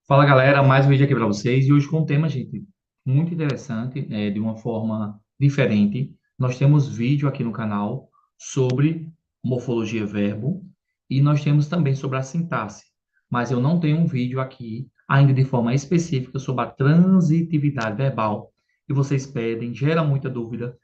Fala galera, mais um vídeo aqui para vocês e hoje com um tema, gente, muito interessante, de uma forma diferente. Nós temos vídeo aqui no canal sobre morfologia verbo e nós temos também sobre a sintaxe, mas eu não tenho um vídeo aqui ainda de forma específica sobre a transitividade verbal e vocês pedem, gera muita dúvida,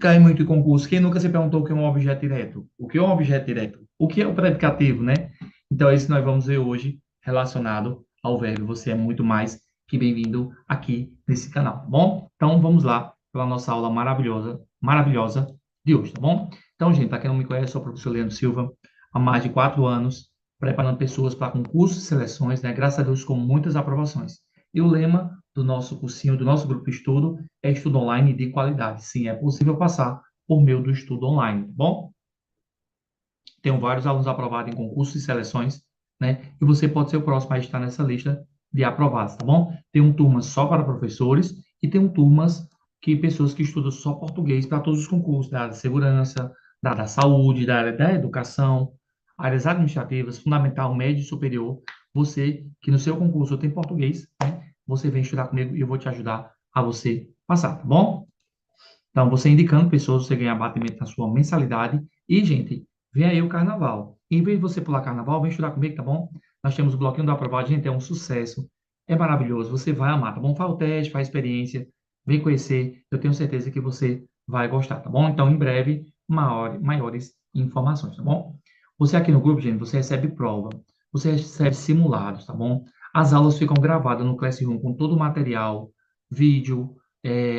cai muito em concurso. Quem nunca se perguntou o que é um objeto direto? O que é um objeto direto? O que é o predicativo, né? Então, é isso que nós vamos ver hoje relacionado ao verbo. Você é muito mais que bem-vindo aqui nesse canal, tá bom? Então, vamos lá para a nossa aula maravilhosa, maravilhosa de hoje, tá bom? Então, gente, para quem não me conhece, sou o professor Leandro Silva, há mais de 4 anos, preparando pessoas para concursos e seleções, né? Graças a Deus, com muitas aprovações. E o lema do nosso cursinho, do nosso grupo de estudo, é estudo online de qualidade. Sim, é possível passar por meio do estudo online, tá bom? Tenho vários alunos aprovados em concursos e seleções, né? E você pode ser o próximo a estar nessa lista de aprovados, tá bom? Tem um turmas só para professores e tem um turmas que pessoas que estudam só português para todos os concursos, da área de segurança, da área da saúde, da área da educação, áreas administrativas, fundamental, médio e superior. Você que no seu concurso tem português, né? Você vem estudar comigo e eu vou te ajudar a você passar, tá bom? Então, você indicando pessoas, você ganha abatimento na sua mensalidade. E, gente, vem aí o carnaval. Em vez de você pular carnaval, vem estudar comigo, tá bom? Nós temos o bloquinho do aprovado, gente, é um sucesso. É maravilhoso, você vai amar, tá bom? Faz o teste, faz a experiência, vem conhecer. Eu tenho certeza que você vai gostar, tá bom? Então, em breve, maiores informações, tá bom? Você aqui no grupo, gente, você recebe prova, você recebe simulados, tá bom? As aulas ficam gravadas no Classroom com todo o material, vídeo,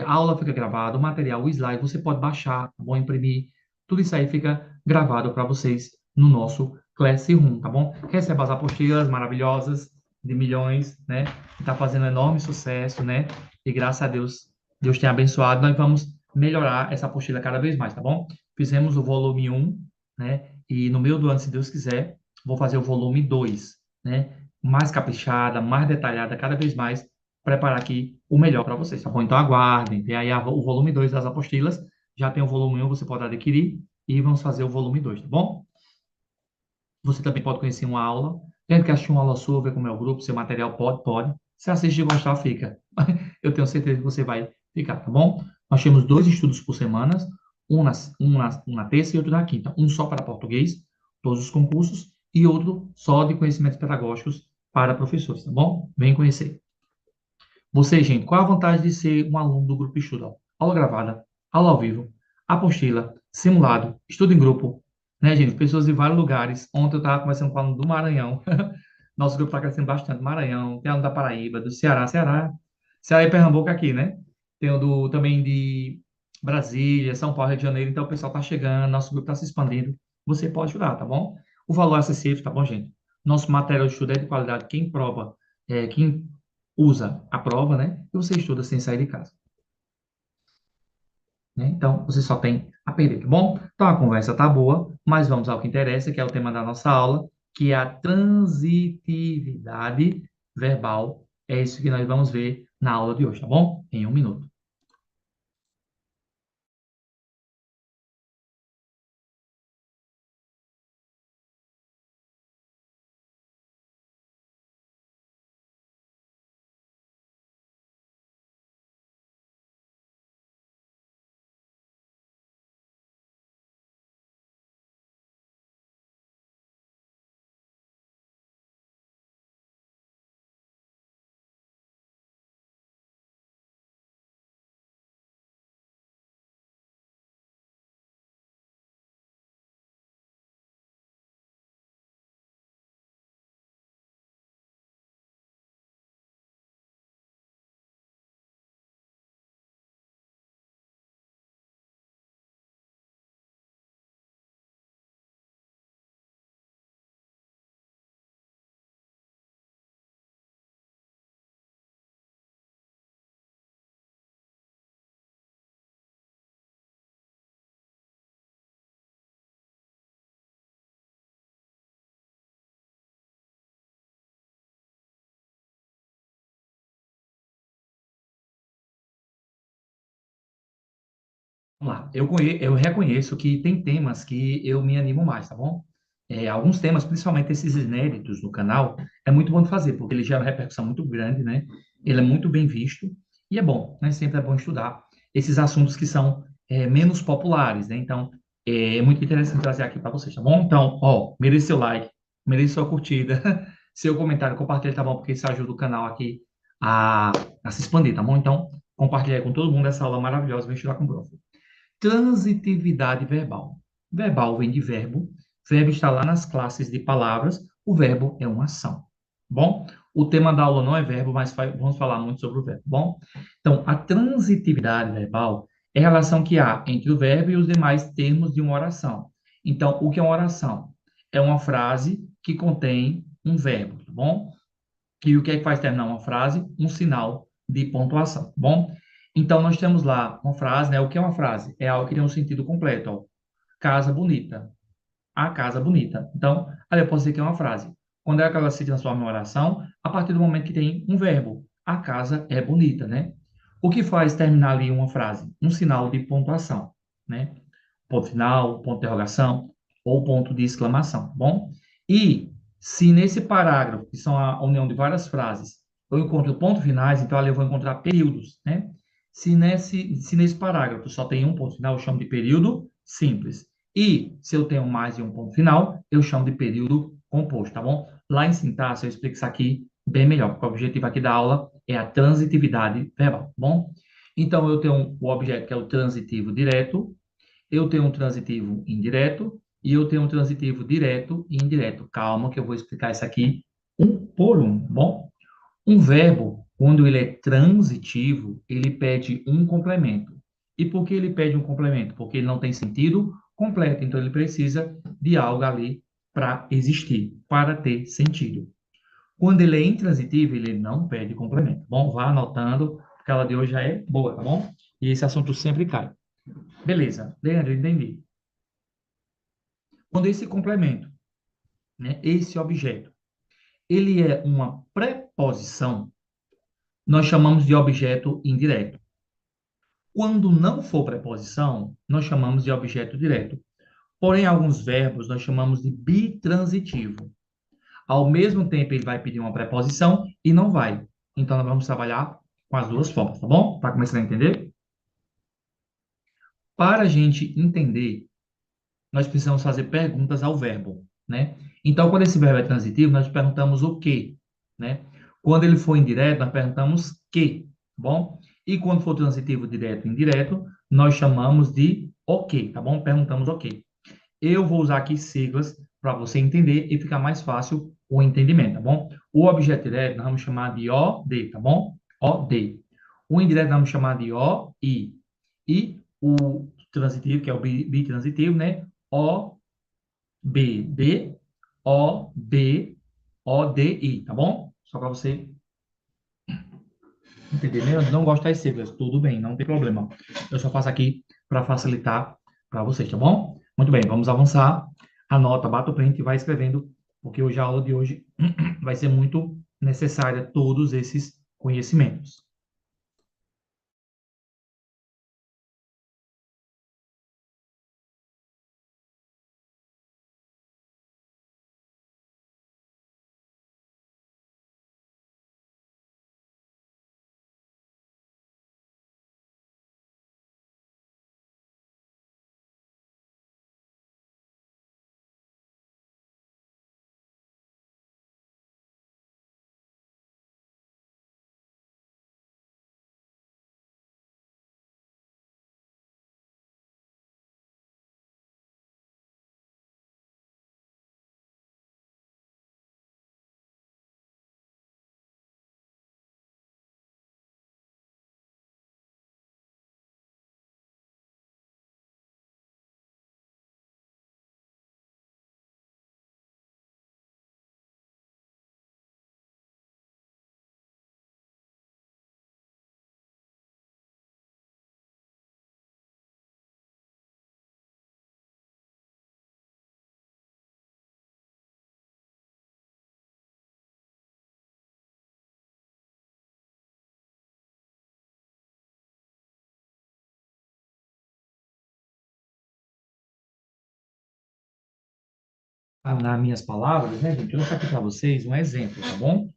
a aula fica gravada, o material, o slide, você pode baixar, tá bom? Imprimir, tudo isso aí fica gravado para vocês no nosso Classroom, tá bom? Receba as apostilas maravilhosas de milhões, né? Que está fazendo enorme sucesso, né? E graças a Deus, Deus tem abençoado, nós vamos melhorar essa apostila cada vez mais, tá bom? Fizemos o volume 1, né? E no meio do ano, se Deus quiser, vou fazer o volume 2, né? Mais caprichada, mais detalhada, cada vez mais preparar aqui o melhor para vocês, tá bom? Então aguardem, tem aí o volume 2 das apostilas, já tem o volume 1, você pode adquirir, e vamos fazer o volume 2, tá bom? Você também pode conhecer uma aula, tem que assistir uma aula sua, ver como é o grupo, seu material pode. Se assistir e gostar, fica. Eu tenho certeza que você vai ficar, tá bom? Nós temos 2 estudos por semana, um na terça e outro na quinta. Um só para português, todos os concursos, e outro só de conhecimentos pedagógicos para professores, tá bom? Vem conhecer. Você, gente, qual a vantagem de ser um aluno do grupo de estudo? Aula gravada, aula ao vivo, apostila, simulado, estudo em grupo, né, gente? Pessoas de vários lugares. Ontem eu estava conversando com um aluno do Maranhão. Nosso grupo está crescendo bastante. Maranhão, tem aluno da Paraíba, do Ceará, Ceará e Pernambuco aqui, né? Tem o também de Brasília, São Paulo, Rio de Janeiro. Então o pessoal está chegando, nosso grupo está se expandindo. Você pode ajudar, tá bom? O valor é acessível, tá bom, gente? Nosso material de estudo é de qualidade. Quem prova, quem usa a prova, né? E você estuda sem sair de casa, né? Então, você só tem a perder, tá bom? Então, a conversa tá boa, mas vamos ao que interessa, que é o tema da nossa aula, que é a transitividade verbal. É isso que nós vamos ver na aula de hoje, tá bom? Em 1 minuto. Vamos lá. Eu reconheço que tem temas que eu me animo mais, tá bom? alguns temas, principalmente esses inéditos no canal, é muito bom de fazer, porque ele gera uma repercussão muito grande, né? Ele é muito bem visto e é bom, né? Sempre é bom estudar esses assuntos que são menos populares, né? Então, é muito interessante trazer aqui para vocês, tá bom? Então, ó, merece seu like, merece sua curtida, seu comentário, compartilha, tá bom? Porque isso ajuda o canal aqui a, a se expandir, tá bom? Então, compartilha aí com todo mundo essa aula maravilhosa, vem estudar com o prof. Transitividade verbal. Verbal vem de verbo. Verbo está lá nas classes de palavras. O verbo é uma ação. Bom, o tema da aula não é verbo, mas vamos falar muito sobre o verbo. Bom, então, a transitividade verbal é a relação que há entre o verbo e os demais termos de uma oração. Então, o que é uma oração? É uma frase que contém um verbo, tá bom? E o que é que faz terminar uma frase? Um sinal de pontuação, tá bom? Então, nós temos lá uma frase, né? O que é uma frase? É algo que tem um sentido completo, ó. Casa bonita. A casa bonita. Então, ali eu posso dizer que é uma frase. Quando é que ela se transforma em uma oração? A partir do momento que tem um verbo. A casa é bonita, né? O que faz terminar ali uma frase? Um sinal de pontuação, né? Ponto final, ponto de interrogação ou ponto de exclamação, tá bom? E se nesse parágrafo, que são a união de várias frases, eu encontro pontos finais, então ali eu vou encontrar períodos, né? Se nesse parágrafo só tem um ponto final, eu chamo de período simples. E se eu tenho mais de um ponto final, eu chamo de período composto, tá bom? Lá em sintaxe eu explico isso aqui bem melhor, porque o objetivo aqui da aula é a transitividade verbal, tá bom? Então eu tenho o objeto que é o transitivo direto, eu tenho um transitivo indireto e eu tenho um transitivo direto e indireto. Calma que eu vou explicar isso aqui um por um, bom? Um verbo, quando ele é transitivo, ele pede um complemento. E por que ele pede um complemento? Porque ele não tem sentido completo, então ele precisa de algo ali para existir, para ter sentido. Quando ele é intransitivo, ele não pede complemento. Bom, vá anotando, porque a aula de hoje já é boa, tá bom? E esse assunto sempre cai. Beleza, Leandro, entendi. Quando esse complemento, né, esse objeto, ele é uma preposição, nós chamamos de objeto indireto. Quando não for preposição, nós chamamos de objeto direto. Porém, alguns verbos nós chamamos de bitransitivo. Ao mesmo tempo, ele vai pedir uma preposição e não vai. Então, nós vamos trabalhar com as duas formas, tá bom? Para começar a entender? Para a gente entender, nós precisamos fazer perguntas ao verbo, né? Então, quando esse verbo é transitivo, nós perguntamos o quê, né? Quando ele for indireto, nós perguntamos que, tá bom? E quando for transitivo direto e indireto, nós chamamos de ok, tá bom? Perguntamos ok. Eu vou usar aqui siglas para você entender e ficar mais fácil o entendimento, tá bom? O objeto direto nós vamos chamar de OD, tá bom? OD. O indireto nós vamos chamar de OI. E o transitivo, que é o bitransitivo, né? O, B, D, O, D, O, D, I, tá bom? Só para você entender, né? Eu não gosto das siglas, tudo bem, não tem problema. Eu só faço aqui para facilitar para vocês, tá bom? Muito bem, vamos avançar. Anota, bata o print e vai escrevendo, porque hoje a aula de hoje vai ser muito necessária todos esses conhecimentos. nas minhas palavras, né, gente? Eu vou colocar aqui para vocês um exemplo, tá bom?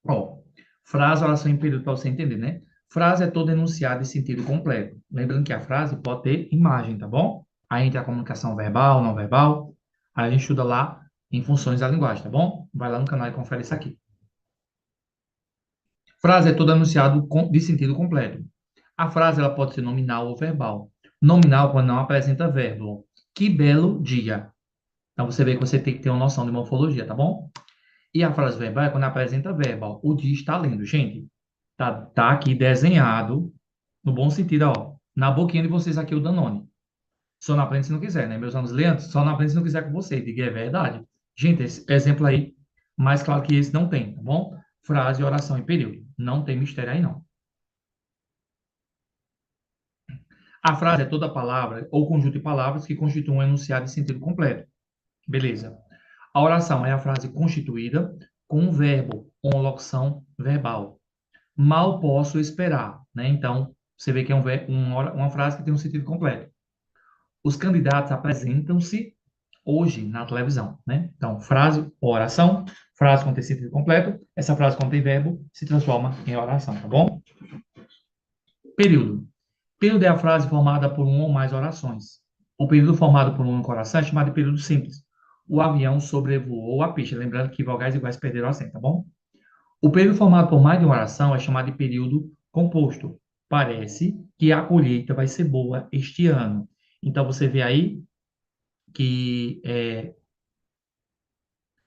Ó, frase, oração em período para você entender, né? Frase é todo enunciado em sentido completo. Lembrando que a frase pode ter imagem, tá bom? Aí entra a comunicação verbal, não verbal. Aí a gente estuda lá em funções da linguagem, tá bom? Vai lá no canal e confere isso aqui. Frase é todo enunciado de sentido completo. A frase ela pode ser nominal ou verbal. Nominal quando não apresenta verbo. Que belo dia. Então você vê que você tem que ter uma noção de morfologia, tá bom? E a frase verbal é quando apresenta verbo. Ó. O dia está lindo, gente. Tá aqui desenhado, no bom sentido, ó. Na boquinha de vocês aqui o Danone. Só não aprende se não quiser, né? Meus alunos leantes, só não aprende se não quiser com vocês. Diga, é verdade. Gente, esse exemplo aí, mais claro que esse não tem, tá bom? Frase, oração e período. Não tem mistério aí, não. A frase é toda palavra ou conjunto de palavras que constituem um enunciado de sentido completo. Beleza. A oração é a frase constituída com um verbo ou uma locução verbal. Mal posso esperar, né? Então, você vê que é uma frase que tem um sentido completo. Os candidatos apresentam-se hoje na televisão, né? Então, frase, oração, frase com sentido completo, essa frase contém verbo, se transforma em oração, tá bom? Período. Período é a frase formada por uma ou mais orações. O período formado por uma única oração é chamado de período simples. O avião sobrevoou a pista. Lembrando que vogais iguais perderam o acento, tá bom? O período formado por mais de uma oração é chamado de período composto. Parece que a colheita vai ser boa este ano. Então, você vê aí que,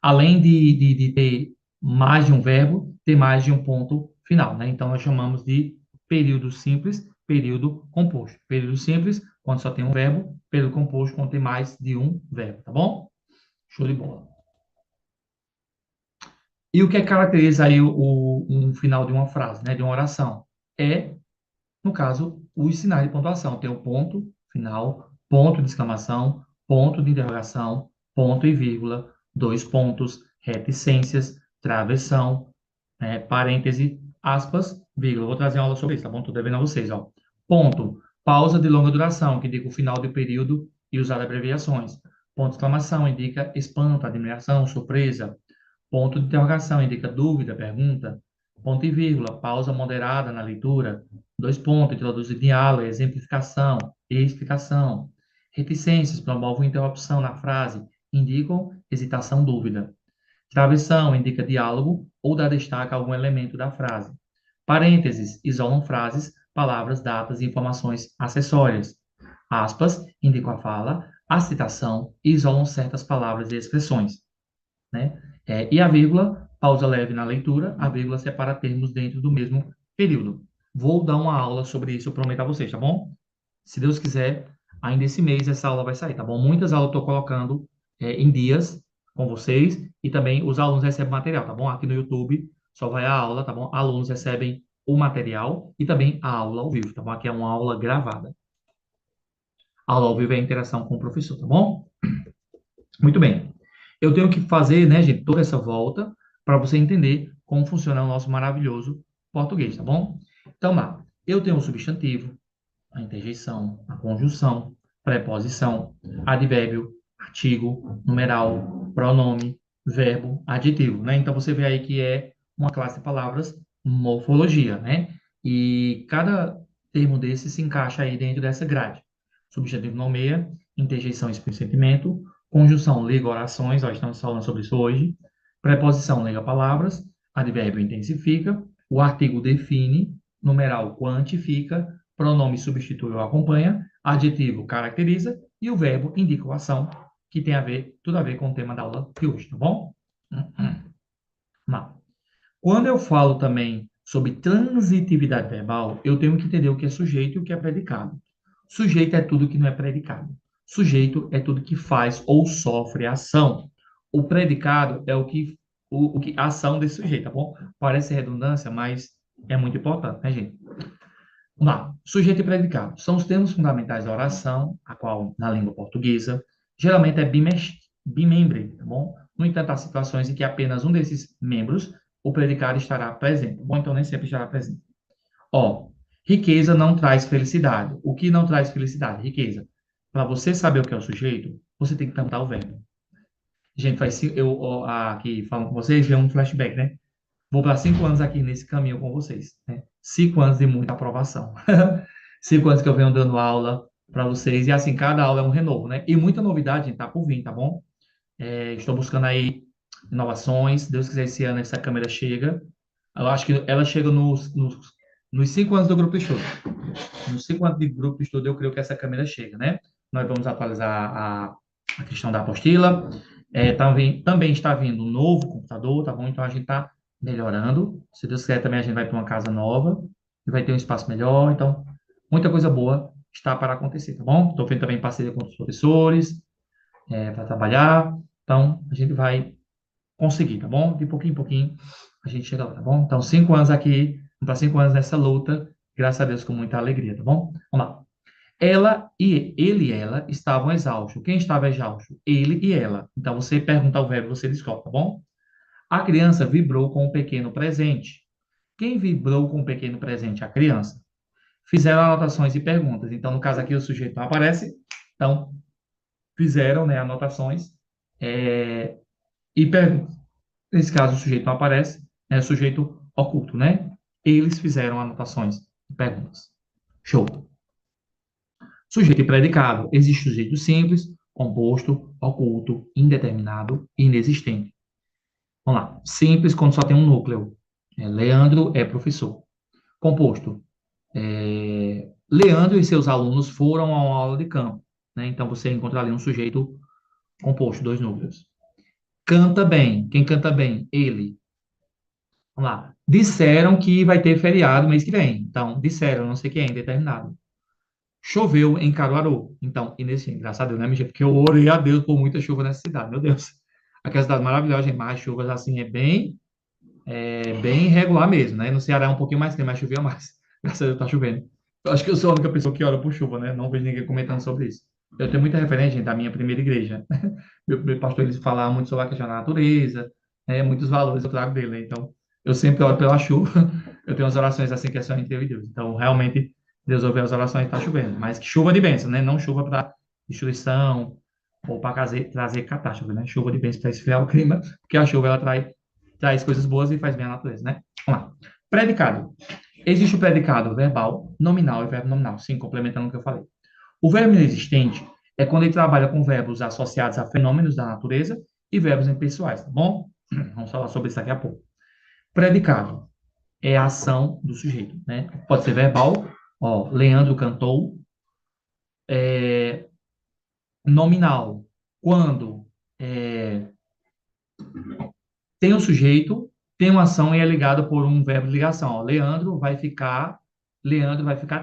além de ter mais de um verbo, tem mais de um ponto final, né? Então, nós chamamos de período simples, período composto. Período simples, quando só tem um verbo. Período composto, quando tem mais de um verbo, tá bom? Show de bola. E o que caracteriza aí um final de uma frase, né? De uma oração? É, no caso, os sinais de pontuação. Tem o ponto final, ponto de exclamação, ponto de interrogação, ponto e vírgula, dois pontos, reticências, travessão, parêntese, aspas, vírgula. Vou trazer uma aula sobre isso, tá bom? Estou devendo a vocês, ó. Ponto, pausa de longa duração, que indica o final do período e usar abreviações. Ponto de exclamação indica espanto, admiração, surpresa. Ponto de interrogação indica dúvida, pergunta. Ponto e vírgula, pausa moderada na leitura. Dois pontos, introduz diálogo, exemplificação e explicação. Reticências promovem interrupção na frase, indicam hesitação, dúvida. Travessão indica diálogo ou dá destaque a algum elemento da frase. Parênteses isolam frases, palavras, datas e informações acessórias. Aspas indicam a fala, a citação e isolam certas palavras e expressões, né? E a vírgula, pausa leve na leitura, a vírgula separa termos dentro do mesmo período. Vou dar uma aula sobre isso, eu prometo a vocês, tá bom? Se Deus quiser, ainda esse mês essa aula vai sair, tá bom? Muitas aulas eu estou colocando em dias com vocês e também os alunos recebem material, tá bom? Aqui no YouTube só vai a aula, tá bom? Alunos recebem o material e também a aula ao vivo, tá bom? Aqui é uma aula gravada. A aula ao vivo é a interação com o professor, tá bom? Muito bem. Eu tenho que fazer, né, gente, toda essa volta para você entender como funciona o nosso maravilhoso português, tá bom? Então, lá, eu tenho o substantivo, a interjeição, a conjunção, preposição, advérbio, artigo, numeral, pronome, verbo, adjetivo, né? Então, você vê aí que é uma classe de palavras morfologia, né? E cada termo desse se encaixa aí dentro dessa grade. Substantivo nomeia, interjeição exprime sentimento, conjunção liga orações, nós estamos falando sobre isso hoje, preposição liga palavras, advérbio intensifica, o artigo define, numeral quantifica, pronome substitui ou acompanha, adjetivo caracteriza e o verbo indica a ação, que tem a ver, tudo a ver com o tema da aula de hoje, tá bom? Não. Quando eu falo também sobre transitividade verbal, eu tenho que entender o que é sujeito e o que é predicado. Sujeito é tudo que não é predicado. Sujeito é tudo que faz ou sofre ação. O predicado é o que a ação desse sujeito, tá bom? Parece redundância, mas é muito importante, né, gente? Vamos lá. Sujeito e predicado são os termos fundamentais da oração, a qual, na língua portuguesa, geralmente é bimembre, tá bom? No entanto, há situações em que apenas um desses membros, o predicado, estará presente. Bom, então nem sempre estará presente. Ó, riqueza não traz felicidade. O que não traz felicidade? Riqueza. Para você saber o que é o sujeito, você tem que perguntar o verbo. Gente, eu aqui falando com vocês, veio um flashback, né? Vou para 5 anos aqui nesse caminho com vocês, né? 5 anos de muita aprovação. 5 anos que eu venho dando aula para vocês, e assim, cada aula é um renovo, né? E muita novidade, gente, tá por vir, tá bom? Estou buscando aí inovações. Se Deus quiser, esse ano essa câmera chega. Eu acho que ela chega nos 5 anos do grupo de estudo. Nos 5 anos de grupo de estudo, eu creio que essa câmera chega, né? Nós vamos atualizar a questão da apostila. Também está vindo um novo computador, tá bom? Então a gente está melhorando. Se Deus quiser, também a gente vai para uma casa nova e vai ter um espaço melhor. Então, muita coisa boa está para acontecer, tá bom? Estou vendo também parceria com os professores, para trabalhar. Então, a gente vai conseguir, tá bom? De pouquinho em pouquinho a gente chega lá, tá bom? Então, 5 anos aqui, para 5 anos nessa luta, graças a Deus com muita alegria, tá bom? Vamos lá. Ele e ela estavam exaustos. Quem estava exausto? Ele e ela. Então, você pergunta o verbo, você descobre, tá bom? A criança vibrou com um pequeno presente. Quem vibrou com um pequeno presente? A criança. Fizeram anotações e perguntas. Então, no caso aqui, o sujeito não aparece. Então, fizeram, né, anotações e perguntas. Nesse caso, o sujeito não aparece, é o sujeito oculto, né? Eles fizeram anotações e perguntas. Show. Sujeito e predicado. Existe sujeito simples, composto, oculto, indeterminado e inexistente. Vamos lá. Simples quando só tem um núcleo. Leandro é professor. Composto. Leandro e seus alunos foram a uma aula de campo. Né? Então, você encontra ali um sujeito composto, dois núcleos. Canta bem. Quem canta bem? Ele. Vamos lá. Disseram que vai ter feriado mês que vem. Então, disseram, não sei quem, indeterminado. Choveu em Caruaru. Então, e nesse, graças a Deus, né, minha gente? Porque eu orei a Deus por muita chuva nessa cidade, meu Deus. Aquela cidade maravilhosa, gente, mas as chuvas assim é bem regular mesmo, né? No Ceará é um pouquinho mais quente, mas chovia mais. Graças a Deus tá chovendo. Eu acho que eu sou a única pessoa que ora por chuva, né? Não vejo ninguém comentando sobre isso. Eu tenho muita referência, gente, da minha primeira igreja. Meu pastor, ele falava muito sobre a questão da natureza, né? Muitos valores eu trago dele, né? Então, eu sempre oro pela chuva. Eu tenho umas orações assim que é só entre eu e Deus. Então, realmente, Deus ouve as orações e está chovendo. Mas que chuva de bênção, né? Não chuva para destruição ou para trazer catástrofe, né? Chuva de bênção para esfriar o clima, porque a chuva, ela traz coisas boas e faz bem à natureza, né? Vamos lá. Predicado. Existe o predicado verbal, nominal e verbo nominal. Sim, complementando o que eu falei. O verbo inexistente é quando ele trabalha com verbos associados a fenômenos da natureza e verbos impessoais, tá bom? Vamos falar sobre isso daqui a pouco. Predicado é a ação do sujeito, né? Pode ser verbal, ó, Leandro cantou. Nominal, quando é, tem um sujeito, tem uma ação e é ligado por um verbo de ligação. Ó, Leandro vai ficar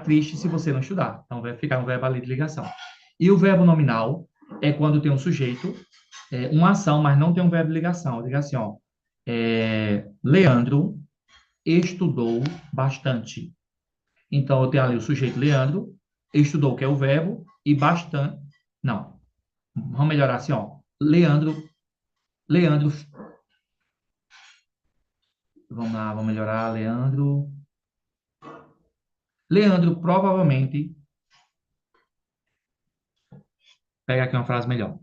triste se você não estudar. Então, vai ficar um verbo ali de ligação. E o verbo nominal é quando tem um sujeito, uma ação, mas não tem um verbo de ligação. Diga assim, ó, Leandro estudou bastante. Então, eu tenho ali o sujeito Leandro, estudou, que é o verbo, e bastante. Não, vamos melhorar assim, ó. Leandro, vamos lá, vamos melhorar. Leandro provavelmente. Pega aqui uma frase melhor.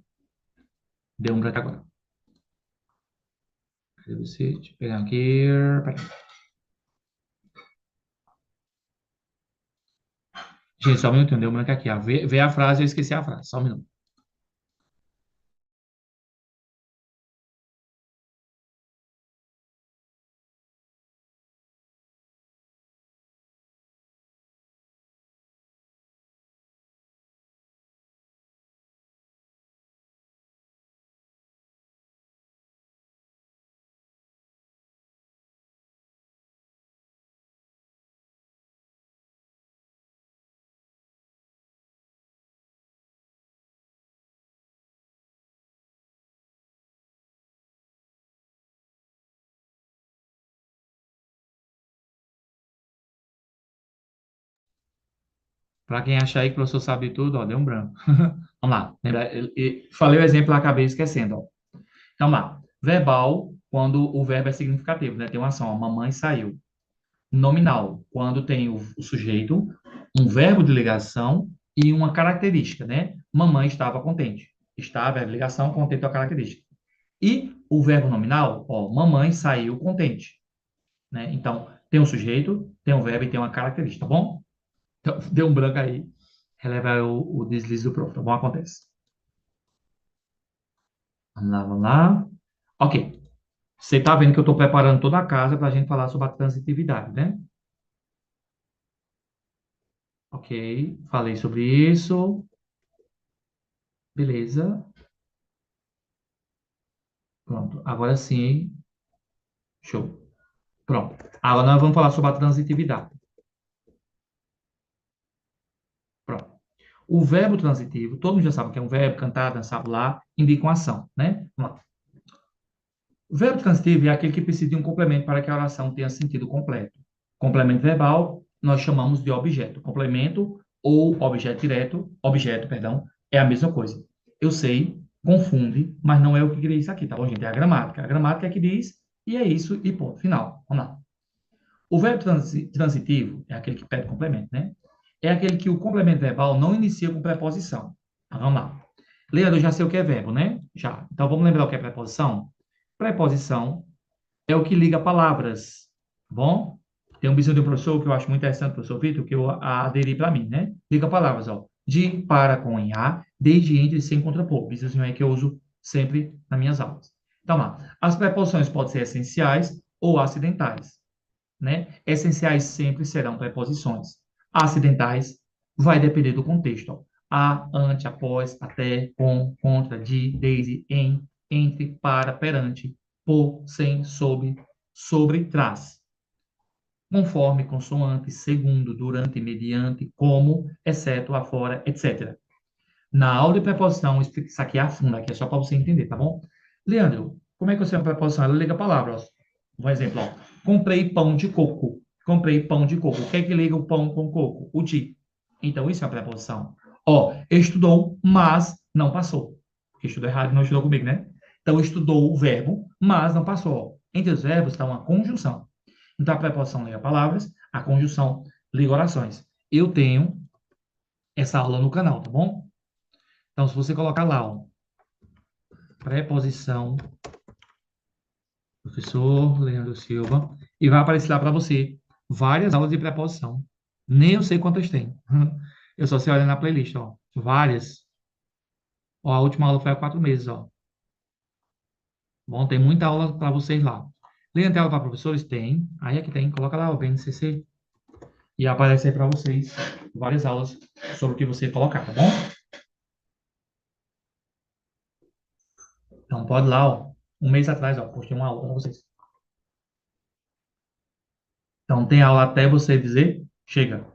Deu um branco agora. Cadê você? Deixa eu pegar aqui. Peraí. Gente, só um minuto, deu um branco aqui. Ó. Vê a frase, eu esqueci a frase. Só um minuto. Para quem achar aí que o professor sabe tudo, ó, deu um branco. Vamos lá. Falei o exemplo, acabei esquecendo. Ó. Então, vamos lá. Verbal, quando o verbo é significativo, né? Tem uma ação, ó, mamãe saiu. Nominal, quando tem o sujeito, um verbo de ligação e uma característica, né? Mamãe estava contente. Está, verbo, ligação, contente é a característica. E o verbo nominal, ó, mamãe saiu contente, né? Então, tem um sujeito, tem um verbo e tem uma característica, tá bom? Então, deu um branco aí, releva o deslize do prof, tá bom? Acontece. Vamos lá, vamos lá. Ok. Você está vendo que eu estou preparando toda a casa para a gente falar sobre a transitividade, né? Ok. Falei sobre isso. Beleza. Pronto. Agora sim. Show. Pronto. Agora nós vamos falar sobre a transitividade. Pronto. O verbo transitivo, todo mundo já sabe que é um verbo, cantar, dançar, pular, indica uma ação, né? Vamos lá. O verbo transitivo é aquele que precisa de um complemento para que a oração tenha sentido completo. Complemento verbal, nós chamamos de objeto. Complemento ou objeto, perdão, é a mesma coisa. Eu sei, confunde, mas não é o que diz aqui, tá bom, gente? É a gramática. A gramática é que diz, e é isso, e ponto, final. Vamos lá. O verbo transitivo é aquele que pede complemento, né? É aquele que o complemento verbal não inicia com preposição. Vamos lá. Leandro, eu já sei o que é verbo, né? Já. Então, vamos lembrar o que é preposição? Preposição é o que liga palavras, tá bom? Tem um bicho de um professor que eu acho muito interessante, professor Vitor, que eu aderi para mim, né? Liga palavras, ó. De, para, com, em, a, desde, entre, sem, contrapor. Bichozinho é que eu uso sempre nas minhas aulas. Então, lá. As preposições podem ser essenciais ou acidentais, né? Essenciais sempre serão preposições. Acidentais vai depender do contexto, ó. A, ante, após, até, com, contra, de, desde, em, entre, para, perante, por, sem, sobre, trás. Conforme, consoante, segundo, durante, mediante, como, exceto, afora, etc. Na aula de preposição, eu explico isso aqui a fundo, aqui é só para você entender, tá bom? Leandro, como é que eu sei uma preposição? Ela liga palavras. Um exemplo, ó. Comprei pão de coco. Comprei pão de coco. O que é que liga o pão com o coco? O de. Então, isso é uma preposição. Ó, estudou, mas não passou. Porque estudou errado e não estudou comigo, né? Então, estudou o verbo, mas não passou. Ó. Entre os verbos está uma conjunção. Então, a preposição liga palavras, a conjunção liga orações. Eu tenho essa aula no canal, tá bom? Então, se você colocar lá, ó, preposição, professor Leandro Silva, e vai aparecer lá para você várias aulas de preposição. Nem eu sei quantas tem. Eu só sei olhar na playlist, ó. Várias. Ó, a última aula foi há 4 meses, ó. Bom, tem muita aula para vocês lá. Leandro, tem aula para professores? Tem. Aí aqui tem. Coloca lá o BNCC e aparece aí para vocês várias aulas sobre o que você colocar, tá bom? Então, pode lá, ó. 1 mês atrás, ó, postei uma aula para vocês. Então, tem aula até você dizer, chega.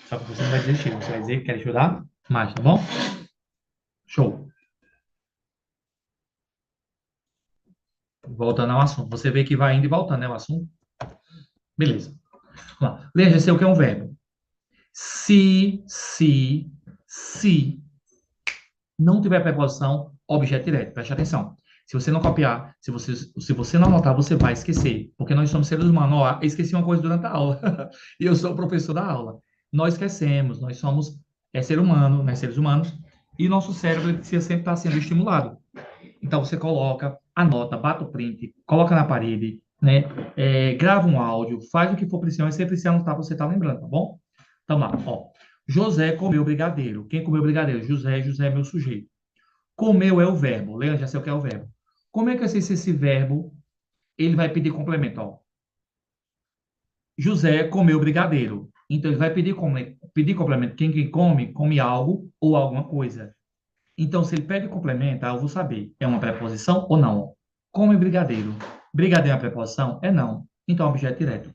Só que você não vai dizer chega, você vai dizer que quer estudar mais, tá bom? Show. Voltando ao assunto. Você vê que vai indo e voltando, né, o assunto? Beleza. Vamos lá. Leia, já sei o que é um verbo. Se não tiver preposição, objeto direto. Preste atenção. Se você não copiar, se você não anotar, você vai esquecer. Porque nós somos seres humanos. Ó, eu esqueci uma coisa durante a aula. E eu sou o professor da aula. Nós esquecemos. Nós somos ser humano, né, seres humanos. E nosso cérebro ele precisa sempre estar sendo estimulado. Então, você coloca, anota, bate o print, coloca na parede, né? Grava um áudio, faz o que for preciso, mas se precisar anotar, você está lembrando, tá bom? Então, lá, ó. José comeu brigadeiro. Quem comeu brigadeiro? José, José é meu sujeito. Comeu é o verbo. Leandro, já sei o que é o verbo. Como é que eu sei se esse verbo ele vai pedir complemento? Ó. José comeu brigadeiro. Então, ele vai pedir complemento. Quem come, come algo ou alguma coisa. Então, se ele pede complemento, eu vou saber, é uma preposição ou não? Come brigadeiro. Brigadeiro é uma preposição? É não. Então, objeto direto.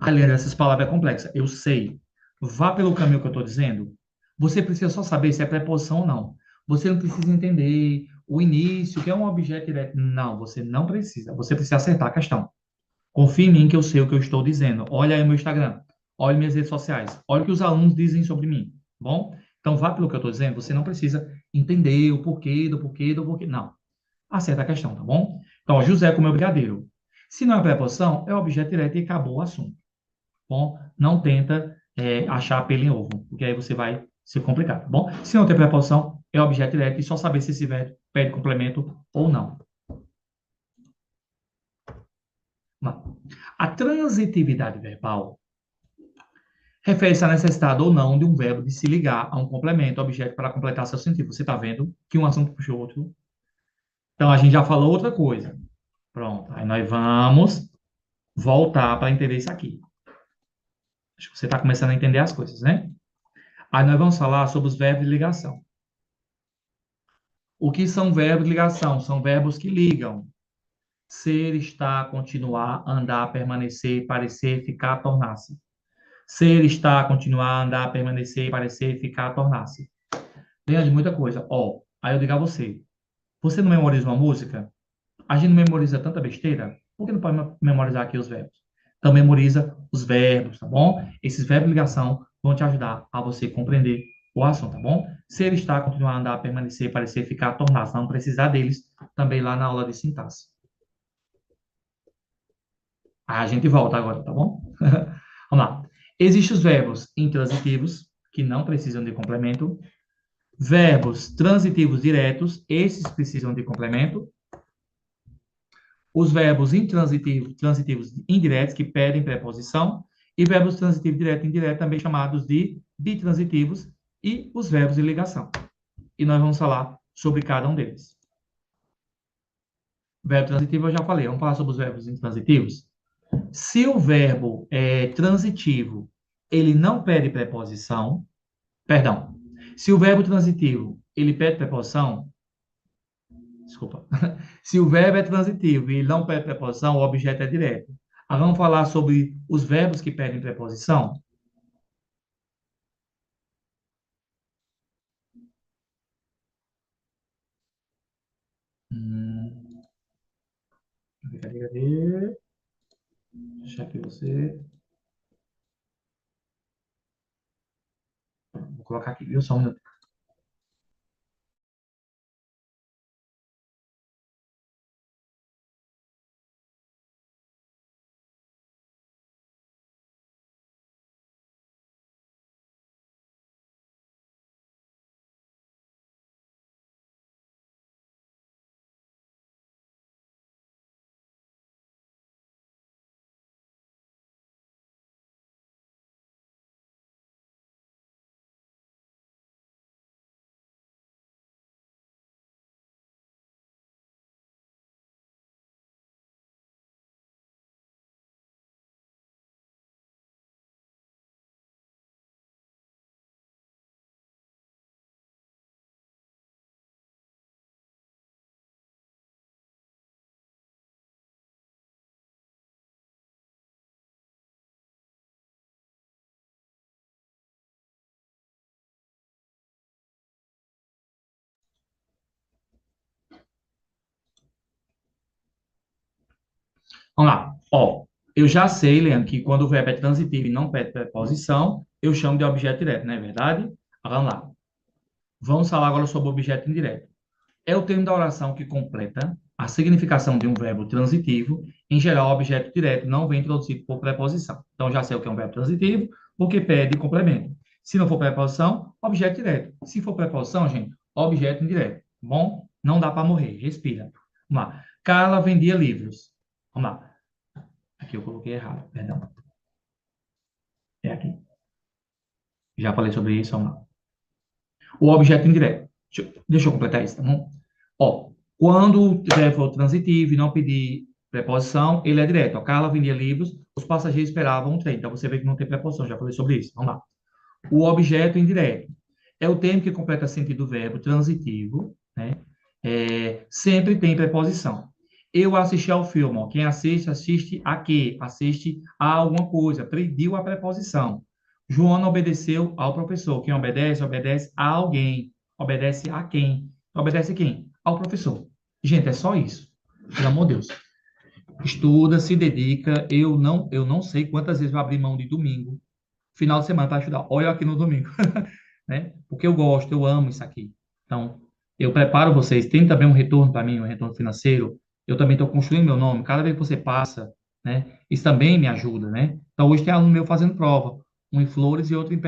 A letra dessas palavras é complexa. Eu sei. Vá pelo caminho que eu estou dizendo. Você precisa só saber se é preposição ou não. Você não precisa entender o início, que é um objeto direto. Não, você não precisa. Você precisa acertar a questão. Confie em mim que eu sei o que eu estou dizendo. Olha aí o meu Instagram. Olha minhas redes sociais. Olha o que os alunos dizem sobre mim. Bom? Então, vá pelo que eu estou dizendo. Você não precisa entender o porquê, do porquê, do porquê. Não. Acerta a questão, tá bom? Então, José comeu brigadeiro. Se não é preposição, é objeto direto e acabou o assunto. Bom? Não tenta achar pelo em ovo, porque aí você vai se complicar, tá bom? Se não tem preposição, é objeto direto e só saber se esse verbo pede complemento ou não. Não. A transitividade verbal refere-se à necessidade ou não de um verbo de se ligar a um complemento, objeto, para completar seu sentido. Você está vendo que um assunto puxa o outro. Então, a gente já falou outra coisa. Pronto. Aí nós vamos voltar para entender isso aqui. Acho que você está começando a entender as coisas, né? Aí nós vamos falar sobre os verbos de ligação. O que são verbos de ligação? São verbos que ligam. Ser, estar, continuar, andar, permanecer, parecer, ficar, tornar-se. Ser, estar, continuar, andar, permanecer, parecer, ficar, tornar-se. Lembra de muita coisa. Ó, aí eu digo a você. Você não memoriza uma música? A gente não memoriza tanta besteira? Por que não pode memorizar aqui os verbos? Então, memoriza os verbos, tá bom? Esses verbos de ligação vão te ajudar a você compreender o assunto, tá bom? Ser, estar, continuar, andar, permanecer, parecer, ficar, tornar-se. Não precisar deles também lá na aula de sintaxe. A gente volta agora, tá bom? Vamos lá. Existem os verbos intransitivos, que não precisam de complemento. Verbos transitivos diretos, esses precisam de complemento. Os verbos intransitivos, transitivos indiretos, que pedem preposição. E verbos transitivos direto e indireto, também chamados de bitransitivos. E os verbos de ligação. E nós vamos falar sobre cada um deles. Verbo transitivo eu já falei. Vamos falar sobre os verbos intransitivos? Se o verbo é transitivo, ele não pede preposição, perdão, se o verbo transitivo, ele pede preposição, desculpa, se o verbo é transitivo e ele não pede preposição, o objeto é direto. Agora vamos falar sobre os verbos que pedem preposição. Hum, cadê? Deixa aqui você. Vou colocar aqui, viu? Só um minuto. Vamos lá. Ó, eu já sei, Leandro, que quando o verbo é transitivo e não pede preposição, eu chamo de objeto direto, não é verdade? Vamos lá. Vamos falar agora sobre o objeto indireto. É o termo da oração que completa a significação de um verbo transitivo. Em geral, o objeto direto não vem introduzido por preposição. Então, já sei o que é um verbo transitivo, porque pede complemento. Se não for preposição, objeto direto. Se for preposição, gente, objeto indireto. Bom? Não dá para morrer. Respira. Vamos lá. Carla vendia livros. Vamos lá. Aqui eu coloquei errado, perdão. É aqui. Já falei sobre isso, vamos lá. O objeto indireto. Deixa eu completar isso, tá bom? Ó, quando o verbo for transitivo e não pedir preposição, ele é direto. A Carla vendia livros, os passageiros esperavam um trem. Então você vê que não tem preposição, já falei sobre isso. Vamos lá. O objeto indireto é o termo que completa sentido do verbo transitivo, né? Sempre tem preposição. Eu assisti ao filme. Ó. Quem assiste, assiste a quê? Assiste a alguma coisa. Pediu a preposição. Joana obedeceu ao professor. Quem obedece, obedece a alguém. Obedece a quem? Obedece a quem? Ao professor. Gente, é só isso. Pelo amor de Deus. Estuda, se dedica. Eu não sei quantas vezes eu abri mão de domingo, final de semana para estudar. Olha aqui no domingo, né? Porque eu gosto, eu amo isso aqui. Então, eu preparo vocês. Tem também um retorno para mim, um retorno financeiro. Eu também estou construindo meu nome. Cada vez que você passa, né? Isso também me ajuda, né? Então, hoje tem aluno meu fazendo prova. Um em Flores e outro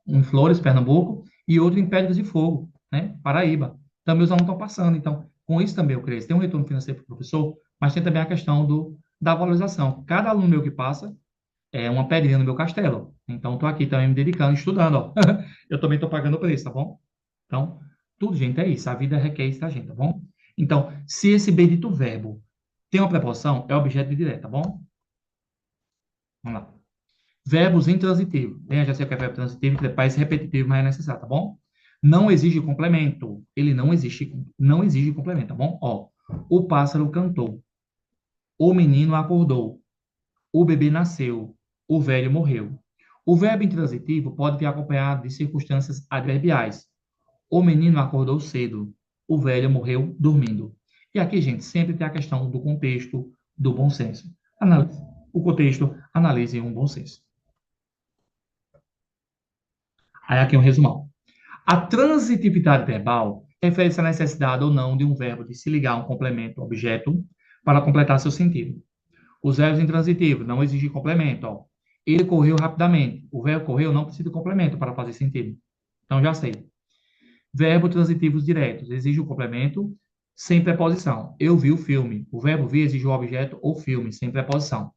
um em Flores, Pernambuco, e outro em Pedras de Fogo. né? Paraíba. Também os alunos estão passando. Então, com isso também eu creio. Tem um retorno financeiro para o professor, mas tem também a questão da valorização. Cada aluno meu que passa é uma pedrinha no meu castelo. Então, estou aqui também me dedicando, estudando, ó. Eu também estou pagando o preço, tá bom? Então, tudo, gente, é isso. A vida requer isso da gente, tá bom? Então, se esse bendito verbo tem uma preposição, é objeto de direto, tá bom? Vamos lá. Verbos intransitivos. Bem, eu já sei o que é verbo transitivo, que parece repetitivo, mas é necessário, tá bom? Não exige complemento. Ele não exige complemento, tá bom? Ó, o pássaro cantou. O menino acordou. O bebê nasceu. O velho morreu. O verbo intransitivo pode vir acompanhado de circunstâncias adverbiais. O menino acordou cedo. O velho morreu dormindo. E aqui, gente, sempre tem a questão do contexto, do bom senso. Analise o contexto, analise um bom senso. Aí aqui um resumão. A transitividade verbal refere-se à necessidade ou não de um verbo de se ligar a um complemento objeto para completar seu sentido. Os verbos intransitivos não exigem complemento. Ó. Ele correu rapidamente. O verbo correu não precisa de complemento para fazer sentido. Então, já sei. Verbos transitivos diretos exige o complemento sem preposição. Eu vi o filme. O verbo vi exige o objeto ou filme, sem preposição.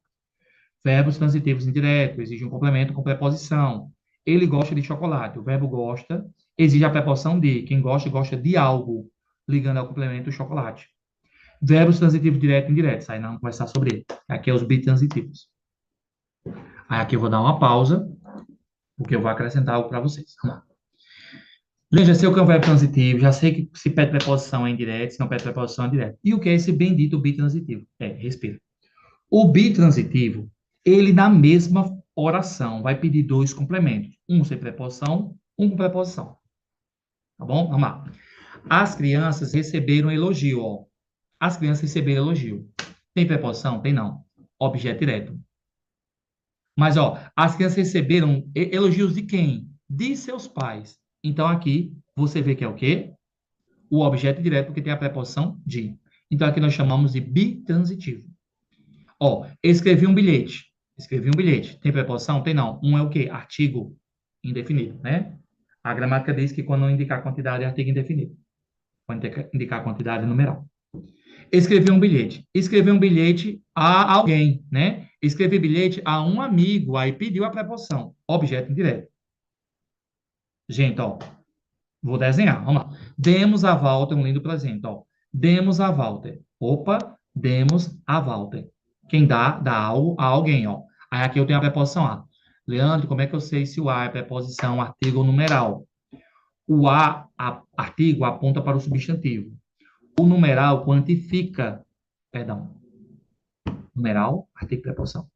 Verbos transitivos indiretos exigem um complemento com preposição. Ele gosta de chocolate. O verbo gosta exige a preposição de. Quem gosta, gosta de algo, ligando ao complemento chocolate. Verbos transitivos direto e indireto. Aí não vamos conversar sobre ele. Aqui é os bitransitivos. Aí aqui eu vou dar uma pausa, porque eu vou acrescentar algo para vocês. Vamos lá. Bem, já sei o que é um verbo transitivo, já sei que se pede preposição é indireto, se não pede preposição é direto. E o que é esse bendito bitransitivo? É, respira. O bitransitivo, ele na mesma oração vai pedir dois complementos, um sem preposição, um com preposição. Tá bom? Vamos lá. As crianças receberam elogio, ó. As crianças receberam elogio. Tem preposição? Tem não. Objeto direto. Mas, ó, as crianças receberam elogios de quem? De seus pais. Então, aqui, você vê que é o quê? O objeto direto, porque tem a preposição de. Então, aqui nós chamamos de bitransitivo. Ó, escrevi um bilhete. Escrevi um bilhete. Tem preposição? Tem não. Um é o quê? Artigo indefinido, né? A gramática diz que quando não indicar quantidade é artigo indefinido. Quando indicar quantidade é numeral. Escrevi um bilhete. Escrevi um bilhete a alguém, né? Escrevi bilhete a um amigo. Aí pediu a preposição. Objeto indireto. Gente, ó, vou desenhar. Vamos lá. Demos a Walter um lindo presente, ó. Demos a Walter. Opa, demos a Walter. Quem dá algo a alguém, ó. Aí aqui eu tenho a preposição a. Leandro, como é que eu sei se o a é preposição, artigo ou numeral? O artigo aponta para o substantivo. O numeral quantifica, perdão, numeral, artigo, preposição.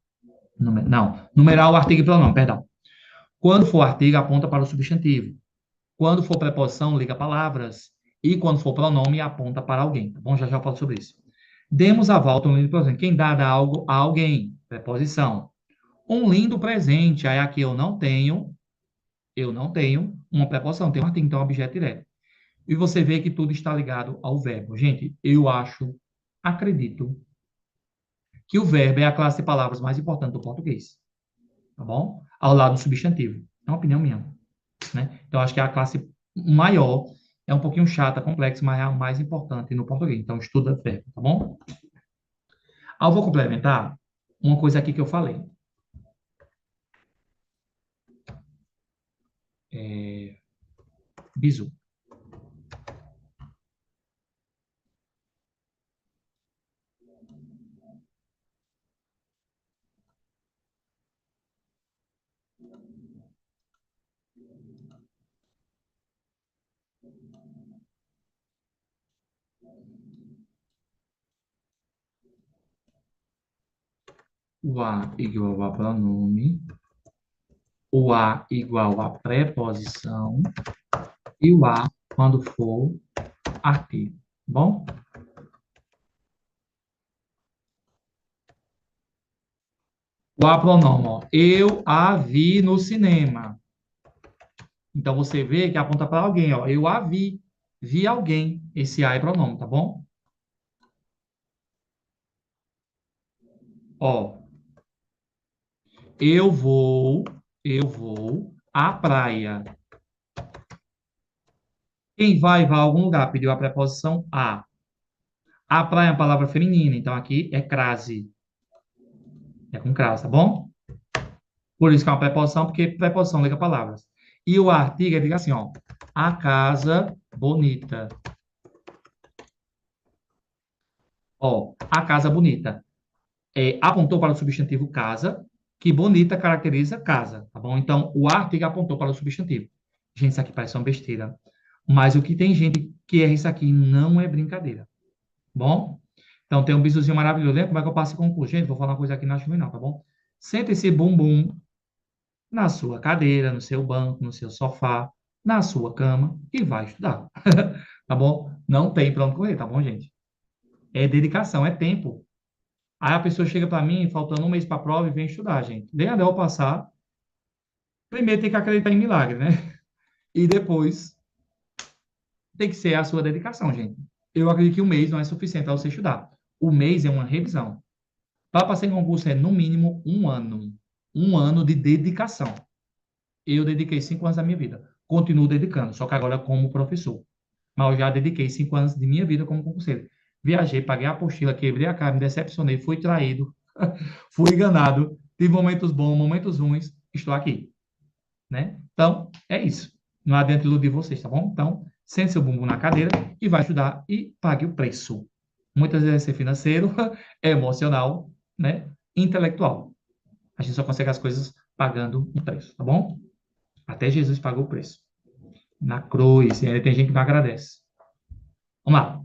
Não, numeral, artigo e pronome, perdão. Quando for artigo, aponta para o substantivo. Quando for preposição, liga palavras. E quando for pronome, aponta para alguém. Tá bom? Já já eu falo sobre isso. Demos a volta um lindo presente. Quem dá algo a alguém? Preposição. Um lindo presente. Aí aqui eu não tenho uma preposição, tem um artigo, então é um objeto direto. E você vê que tudo está ligado ao verbo. Gente, eu acho, acredito, que o verbo é a classe de palavras mais importante do português. Tá bom? Ao lado do substantivo. É uma opinião minha. Né? Então, acho que a classe maior é um pouquinho chata, complexa, mas é a mais importante no português. Então, estuda verbo, tá bom? Ah, eu vou complementar uma coisa aqui que eu falei. Bizu. O a igual a pronome, o a igual a preposição e o a quando for artigo. Bom? O a pronome, ó. Eu a vi no cinema. Então, você vê que aponta para alguém, ó. Eu a vi. Vi alguém. Esse a é pronome, tá bom? Ó, eu vou, eu vou à praia. Quem vai a algum lugar, pediu a preposição a. A praia é uma palavra feminina, então aqui é crase. É com crase, tá bom? Por isso que é uma preposição, porque preposição liga palavras. E o artigo, diga assim, ó. A casa bonita. Ó, a casa bonita. Apontou para o substantivo casa, que bonita caracteriza casa, tá bom? Então, o artigo apontou para o substantivo. Gente, isso aqui parece uma besteira. Mas o que tem gente que erra isso aqui não é brincadeira. Bom? Então, tem um bizuzinho maravilhoso. Lembra como é que eu passo e concluo? Gente, vou falar uma coisa aqui, não acho ruim não, tá bom? Senta esse bumbum na sua cadeira, no seu banco, no seu sofá, na sua cama e vai estudar. Tá bom? Não tem pra onde correr, tá bom, gente? É dedicação, é tempo. Aí a pessoa chega para mim, faltando um mês para a prova, e vem estudar, gente. Leandro, eu passar, primeiro tem que acreditar em milagre, né? E depois tem que ser a sua dedicação, gente. Eu acredito que um mês não é suficiente para você estudar. O mês é uma revisão. Para passar em concurso é, no mínimo, um ano. Um ano de dedicação. Eu dediquei 5 anos da minha vida. Continuo dedicando, só que agora como professor. Mas eu já dediquei 5 anos de minha vida como concurseiro. Viajei, paguei a apostila, quebrei a cara, me decepcionei, fui traído, fui enganado, tive momentos bons, momentos ruins, estou aqui, né? Então, é isso. Não adianta iludir vocês, tá bom? Então, sente seu bumbum na cadeira e vai ajudar e pague o preço. Muitas vezes é ser financeiro, é emocional, né? Intelectual. A gente só consegue as coisas pagando um preço, tá bom? Até Jesus pagou o preço. Na cruz, e ainda tem gente que não agradece. Vamos lá.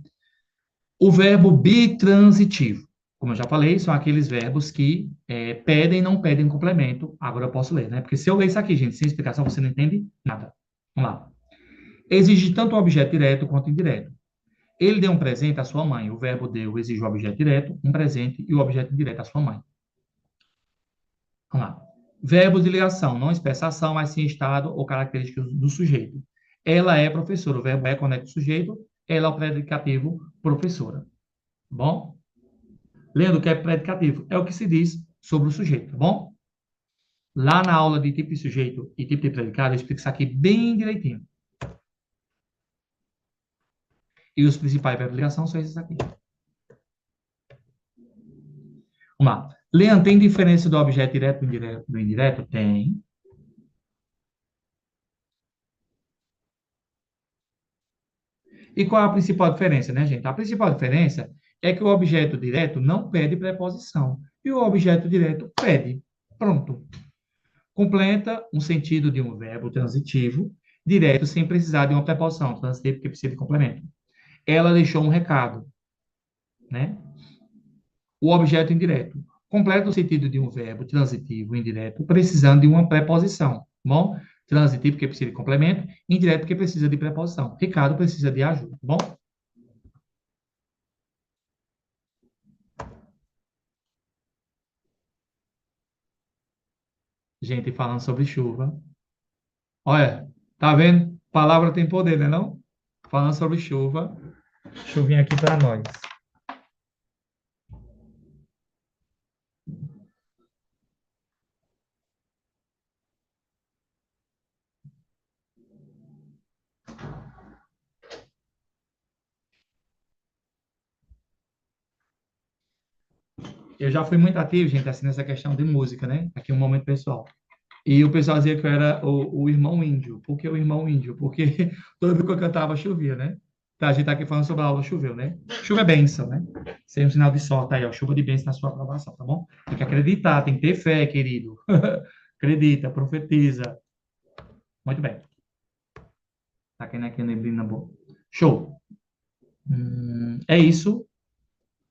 O verbo bitransitivo. Como eu já falei, são aqueles verbos que pedem e não pedem complemento. Agora eu posso ler, né? Porque se eu ler isso aqui, gente, sem explicação, você não entende nada. Vamos lá. Exige tanto o objeto direto quanto indireto. Ele deu um presente à sua mãe. O verbo deu exige o objeto direto, um presente, e o objeto indireto à sua mãe. Vamos lá. Verbos de ligação, não expressa ação, mas sim estado ou características do sujeito. Ela é professora. O verbo é conecta o sujeito. Ela é o predicativo professora. Bom? Lendo o que é predicativo, é o que se diz sobre o sujeito, tá bom? Lá na aula de tipo de sujeito e tipo de predicado, eu explico isso aqui bem direitinho. E os principais verbos de ligação são esses aqui. Vamos lá. Leandro, tem diferença do objeto direto do indireto? Tem. E qual é a principal diferença, né, gente? A principal diferença é que o objeto direto não pede preposição. E o objeto direto pede. Pronto. Completa um sentido de um verbo transitivo direto sem precisar de uma preposição. Transitivo porque precisa de complemento. Ela deixou um recado, né? O objeto indireto completa o sentido de um verbo transitivo indireto precisando de uma preposição, tá bom? Transitivo porque precisa de complemento, indireto porque precisa de preposição. Ricardo precisa de ajuda, tá bom? Gente falando sobre chuva. Olha, tá vendo? Palavra tem poder, né não? Falando sobre chuva. Chuvinha aqui para nós. Eu já fui muito ativo, gente, assim, nessa questão de música, né? Aqui um momento pessoal. E o pessoal dizia que eu era o irmão índio. Por que o irmão índio? Porque toda vez que eu cantava chovia, né? Tá, a gente tá aqui falando sobre a aula choveu, né? Chuva é bênção, né? Isso é um sinal de sorte aí, ó. Chuva de bênção na sua aprovação, tá bom? Tem que acreditar, tem que ter fé, querido. Acredita, profetiza. Muito bem. Tá caindo aqui a neblina boa. Show. É isso.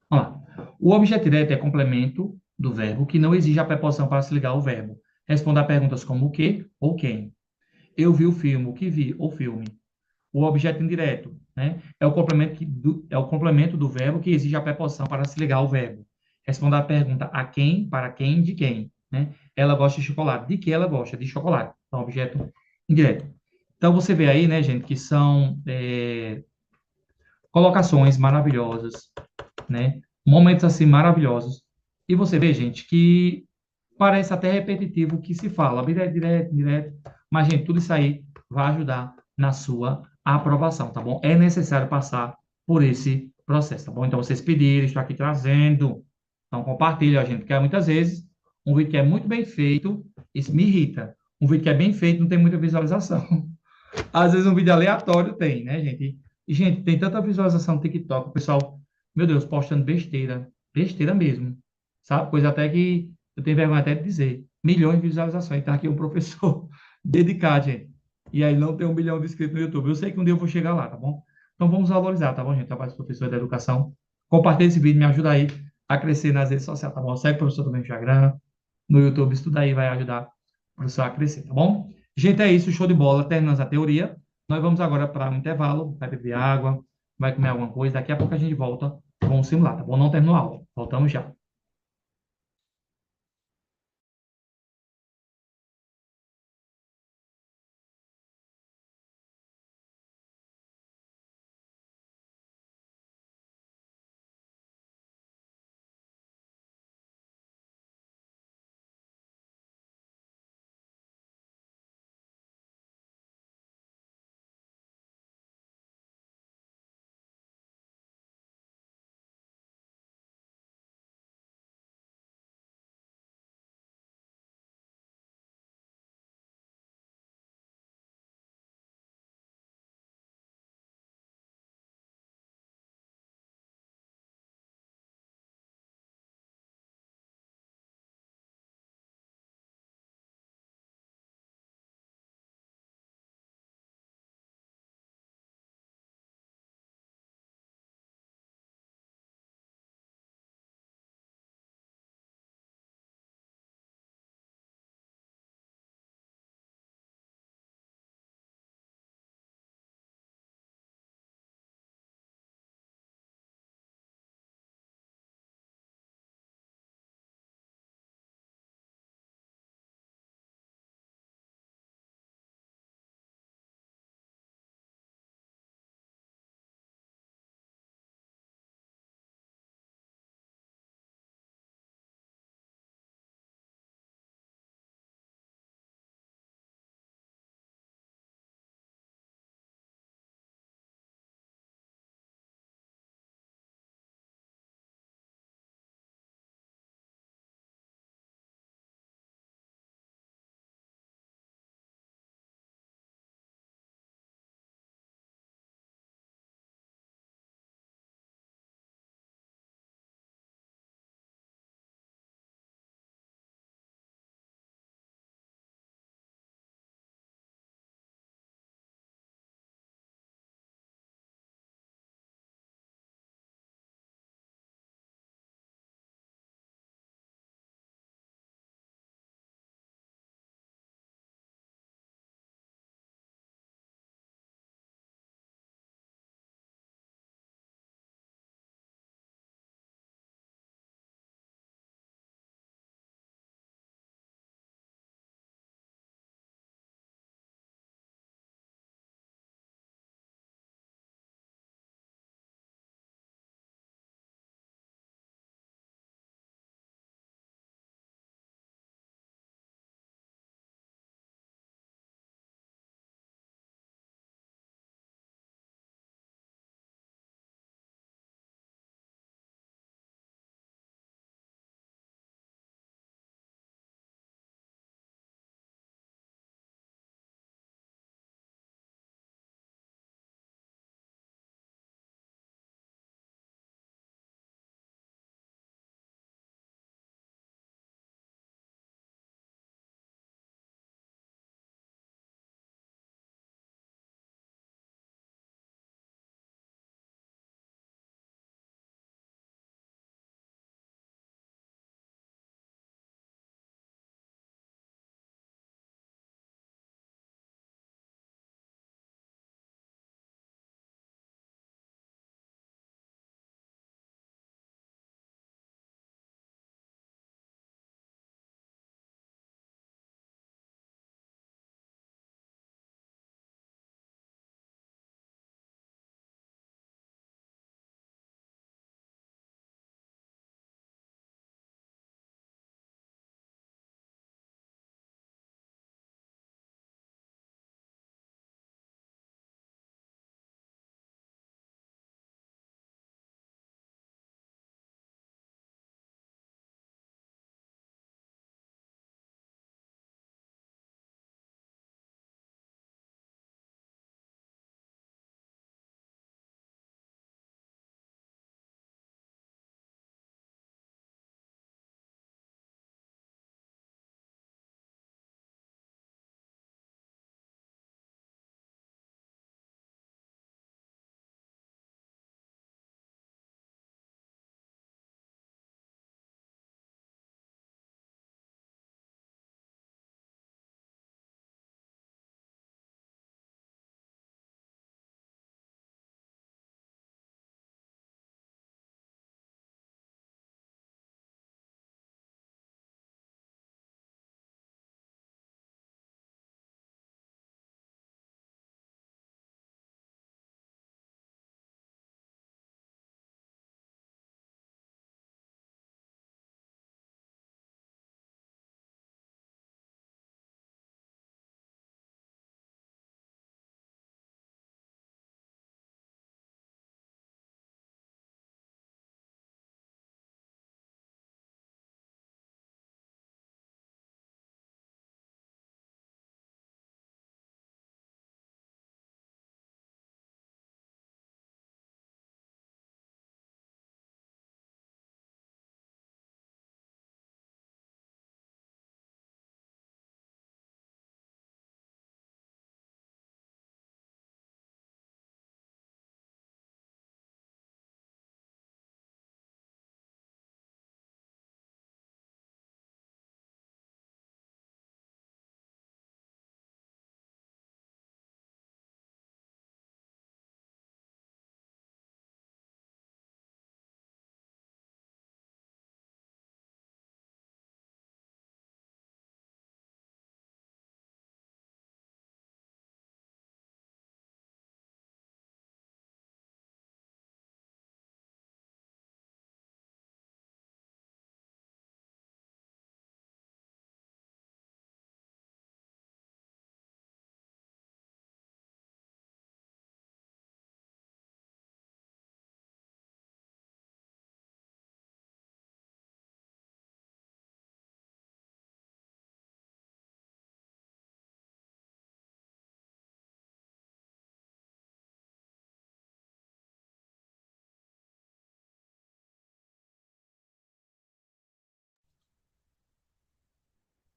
Vamos lá. O objeto direto é complemento do verbo que não exige a preposição para se ligar ao verbo. Responda a perguntas como o que ou quem. Eu vi o filme, o que vi, o filme. O objeto indireto, né? É o complemento do verbo que exige a preposição para se ligar ao verbo. Responda a pergunta a quem, para quem, de quem, né? Ela gosta de chocolate. De que ela gosta? De chocolate. Então, objeto indireto. Então, você vê aí, né, gente, que são colocações maravilhosas, né? Momentos assim maravilhosos. E você vê, gente, que parece até repetitivo o que se fala, direto, direto, direto. Mas, gente, tudo isso aí vai ajudar na sua a aprovação, tá bom? É necessário passar por esse processo, tá bom? Então, vocês pediram, estou aqui trazendo. Então, compartilha, gente, porque muitas vezes um vídeo que é muito bem feito, isso me irrita. Um vídeo que é bem feito não tem muita visualização. Às vezes um vídeo aleatório tem, né, gente? E, gente, tem tanta visualização no TikTok, o pessoal, meu Deus, postando besteira, besteira mesmo, sabe? Coisa até que eu tenho vergonha até de dizer. Milhões de visualizações. Tá aqui um professor dedicado, gente. E aí não tem 1 milhão de inscritos no YouTube. Eu sei que um dia eu vou chegar lá, tá bom? Então vamos valorizar, tá bom, gente? Trabalho de professor da educação. Compartilha esse vídeo, me ajuda aí a crescer nas redes sociais, tá bom? Segue o professor também no Instagram, no YouTube, isso tudo aí vai ajudar o professor a crescer, tá bom? Gente, é isso, show de bola. Terminamos a teoria. Nós vamos agora para um intervalo, vai beber água, vai comer alguma coisa. Daqui a pouco a gente volta com o simulado, tá bom? Não terminou a aula. Voltamos já.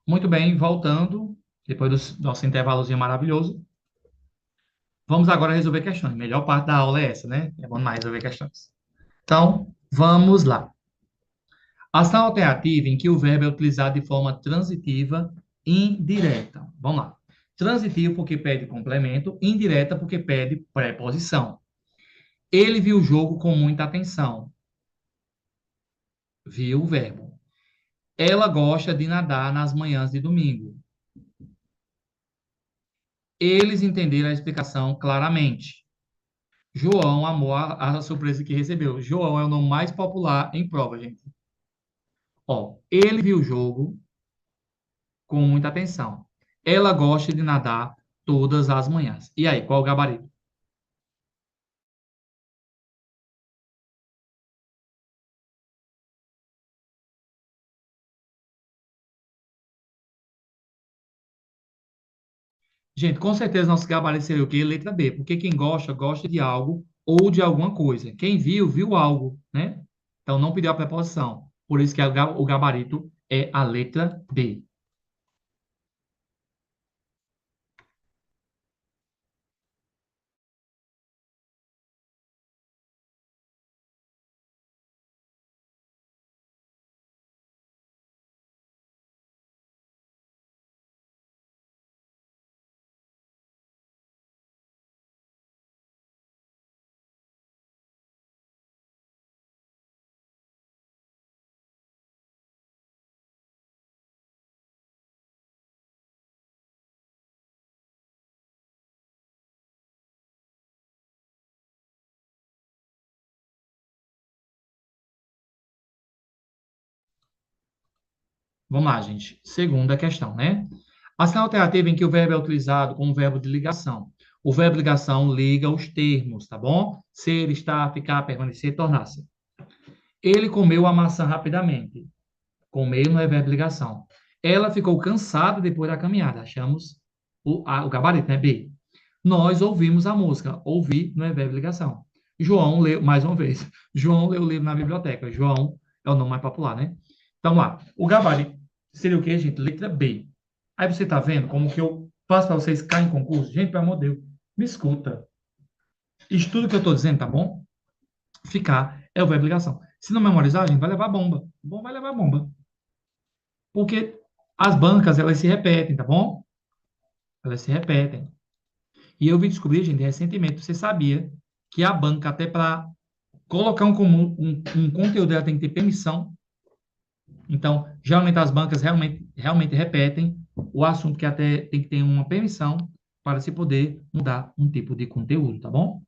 Muito bem, voltando, depois do nosso intervalozinho maravilhoso, vamos agora resolver questões. A melhor parte da aula é essa, né? É bom demais resolver questões. Então, vamos lá. Ação alternativa em que o verbo é utilizado de forma transitiva indireta. Vamos lá. Transitivo porque pede complemento, indireta porque pede preposição. Ele viu o jogo com muita atenção. Viu o verbo. Ela gosta de nadar nas manhãs de domingo. Eles entenderam a explicação claramente. João amou a surpresa que recebeu. João é o nome mais popular em prova, gente. Ó, ele viu o jogo com muita atenção. Ela gosta de nadar todas as manhãs. E aí, qual o gabarito? Gente, com certeza nosso gabarito seria o quê? Letra B, porque quem gosta, gosta de algo ou de alguma coisa. Quem viu, viu algo, né? Então não pediu a preposição. Por isso que o gabarito é a letra B. Vamos lá, gente. Segunda questão, né? Ação alternativa em que o verbo é utilizado como verbo de ligação. O verbo de ligação liga os termos, tá bom? Ser, estar, ficar, permanecer, tornar-se. Ele comeu a maçã rapidamente. Comer não é verbo de ligação. Ela ficou cansada depois da caminhada. Achamos o gabarito, né? B. Nós ouvimos a música. Ouvir não é verbo de ligação. João leu, mais uma vez, João leu o livro na biblioteca. João é o nome mais popular, né? Então, lá, o gabarito seria o quê, gente? Letra B. Aí você tá vendo como que eu faço para vocês caírem em concurso? Gente, pelo amor de Deus, me escuta. Estudo o que eu tô dizendo, tá bom? Ficar é o verbo de ligação. Se não memorizar, gente, vai levar bomba. Bom, vai levar bomba. Porque as bancas, elas se repetem, tá bom? Elas se repetem. E eu vi descobrir, gente, recentemente, você sabia que a banca, até para colocar um conteúdo, ela tem que ter permissão. Então, geralmente as bancas realmente repetem o assunto que até tem que ter uma permissão para se poder mudar um tipo de conteúdo, tá bom?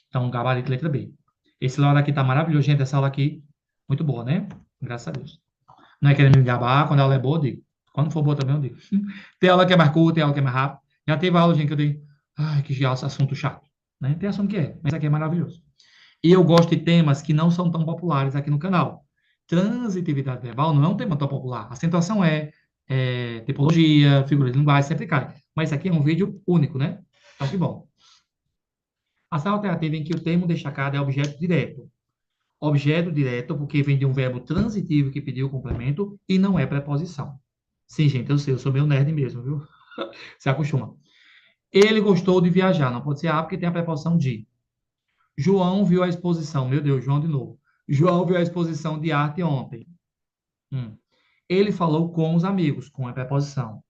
Então, gabarito letra B. Esse aula aqui tá maravilhoso, gente. Essa aula aqui, muito boa, né? Graças a Deus. Não é querendo me gabar, quando a aula é boa, eu digo. Quando for boa também, eu digo. Tem aula que é mais curta, tem aula que é mais rápida. Já teve aula, gente, que eu digo, ai, que assunto chato. Né? Tem assunto que é, mas aqui é maravilhoso. E eu gosto de temas que não são tão populares aqui no canal. Transitividade verbal não é um tema tão popular. Acentuação tipologia, figura de linguagem, sempre cai. Mas isso aqui é um vídeo único, né? Então, que bom. Ação alternativa em que o termo destacado é objeto direto. Objeto direto, porque vem de um verbo transitivo que pediu o complemento e não é preposição. Sim, gente, eu sei, eu sou meio nerd mesmo, viu? Se acostuma. Ele gostou de viajar, não pode ser A porque tem a preposição de. João viu a exposição, meu Deus, João de novo. João viu a exposição de arte ontem. Hum. Ele falou com os amigos, com a preposição.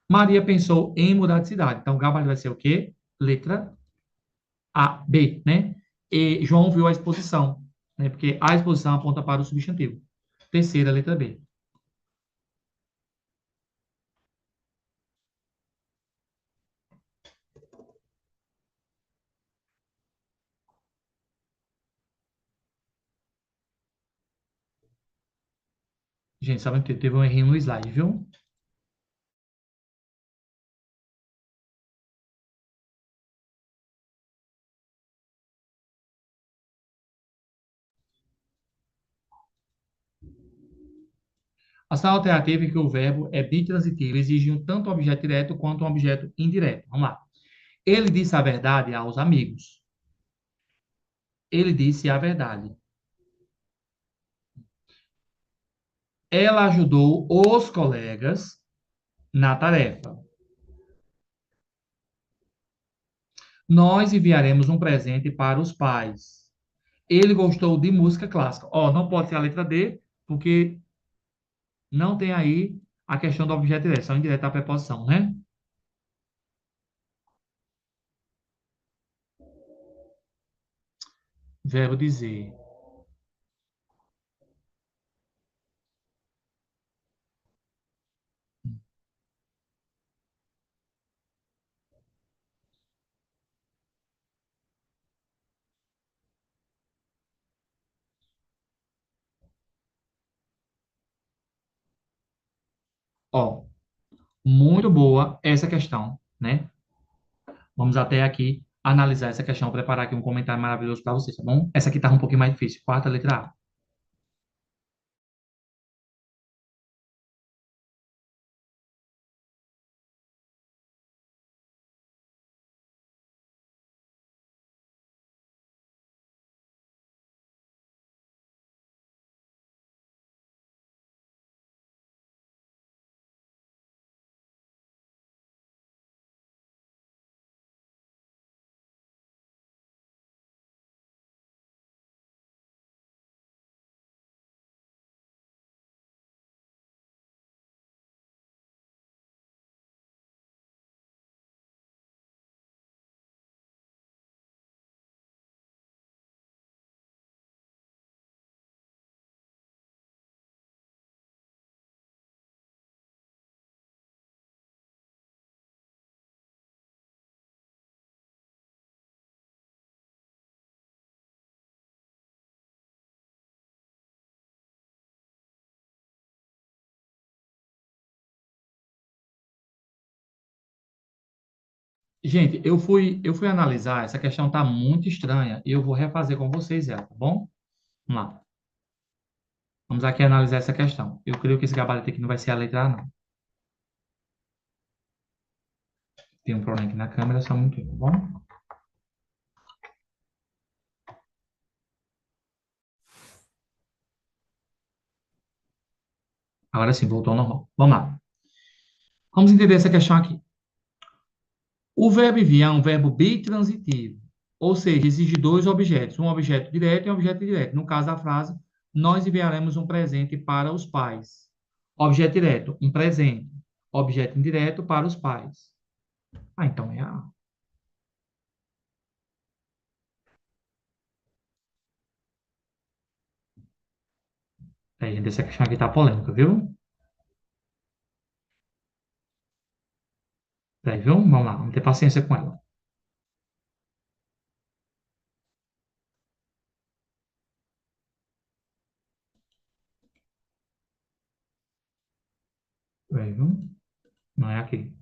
Maria pensou em mudar de cidade. Então, o gabarito vai ser o quê? Letra A, B, né? E João viu a exposição, né? Porque a exposição aponta para o substantivo. Terceira, letra B. Gente, sabe que teve um errinho no slide, viu? Ação alternativa em que o verbo é bitransitivo, exige tanto um objeto direto quanto um objeto indireto. Vamos lá. Ele disse a verdade aos amigos. Ele disse a verdade. Ela ajudou os colegas. na tarefa. Nós enviaremos um presente para os pais. Ele gostou de música clássica. Ó, não pode ser a letra D, porque não tem aí a questão do objeto direto, só indireta a preposição, né? Verbo dizer. Ó, muito boa essa questão, né? Vamos até aqui analisar essa questão, preparar aqui um comentário maravilhoso para vocês, tá bom? Essa aqui tá um pouquinho mais difícil. Quarta letra A. Gente, eu fui analisar, essa questão tá muito estranha e eu vou refazer com vocês ela, tá bom? Vamos lá. Vamos aqui analisar essa questão. Eu creio que esse gabarito aqui não vai ser a letra A, não. Tem um problema aqui na câmera, só um minutinho, tá bom? Agora sim, voltou ao normal. Vamos lá. Vamos entender essa questão aqui. O verbo enviar é um verbo bitransitivo, ou seja, exige dois objetos, um objeto direto e um objeto indireto. No caso da frase, nós enviaremos um presente para os pais. Objeto direto, um presente. Objeto indireto para os pais. Ah, então é A. É, gente, essa questão aqui tá polêmica, viu? É, viu? Vamos lá, vamos ter paciência com ela. É, viu? Não é aqui.